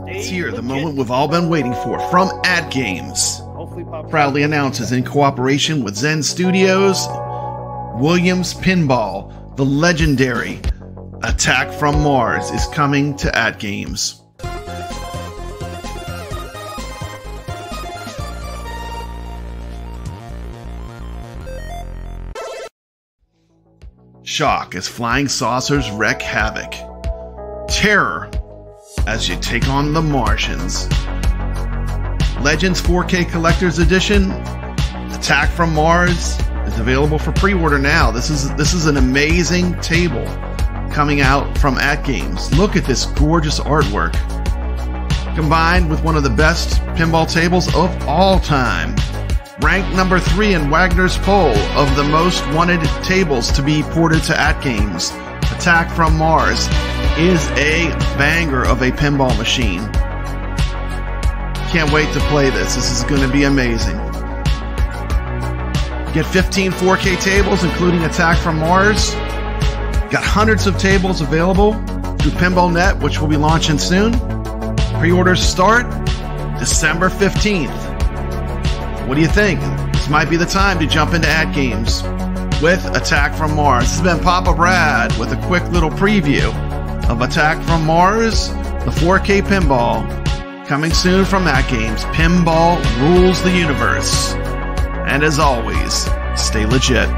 It's here, the moment we've all been waiting for, from AtGames. Proudly announces, in cooperation with Zen Studios, Williams Pinball, the legendary Attack from Mars is coming to AtGames. Shock as flying saucers wreak havoc. Terror as you take on the Martians. Legends 4K Collector's Edition, Attack from Mars, is available for pre-order now. This is an amazing table coming out from AtGames. Look at this gorgeous artwork, combined with one of the best pinball tables of all time. Ranked number 3 in Wagner's poll of the most wanted tables to be ported to AtGames, Attack from Mars is a banger of a pinball machine. Can't wait to play this. This is going to be amazing. Get 15 4K tables, including Attack from Mars. Got hundreds of tables available through Pinball.net, which will be launching soon. Pre-orders start December 15th. What do you think? This might be the time to jump into AtGames with Attack from Mars. This has been Papa Brad with a quick little preview of Attack from Mars, the 4K pinball, coming soon from AtGames. Pinball rules the universe. And as always, stay legit.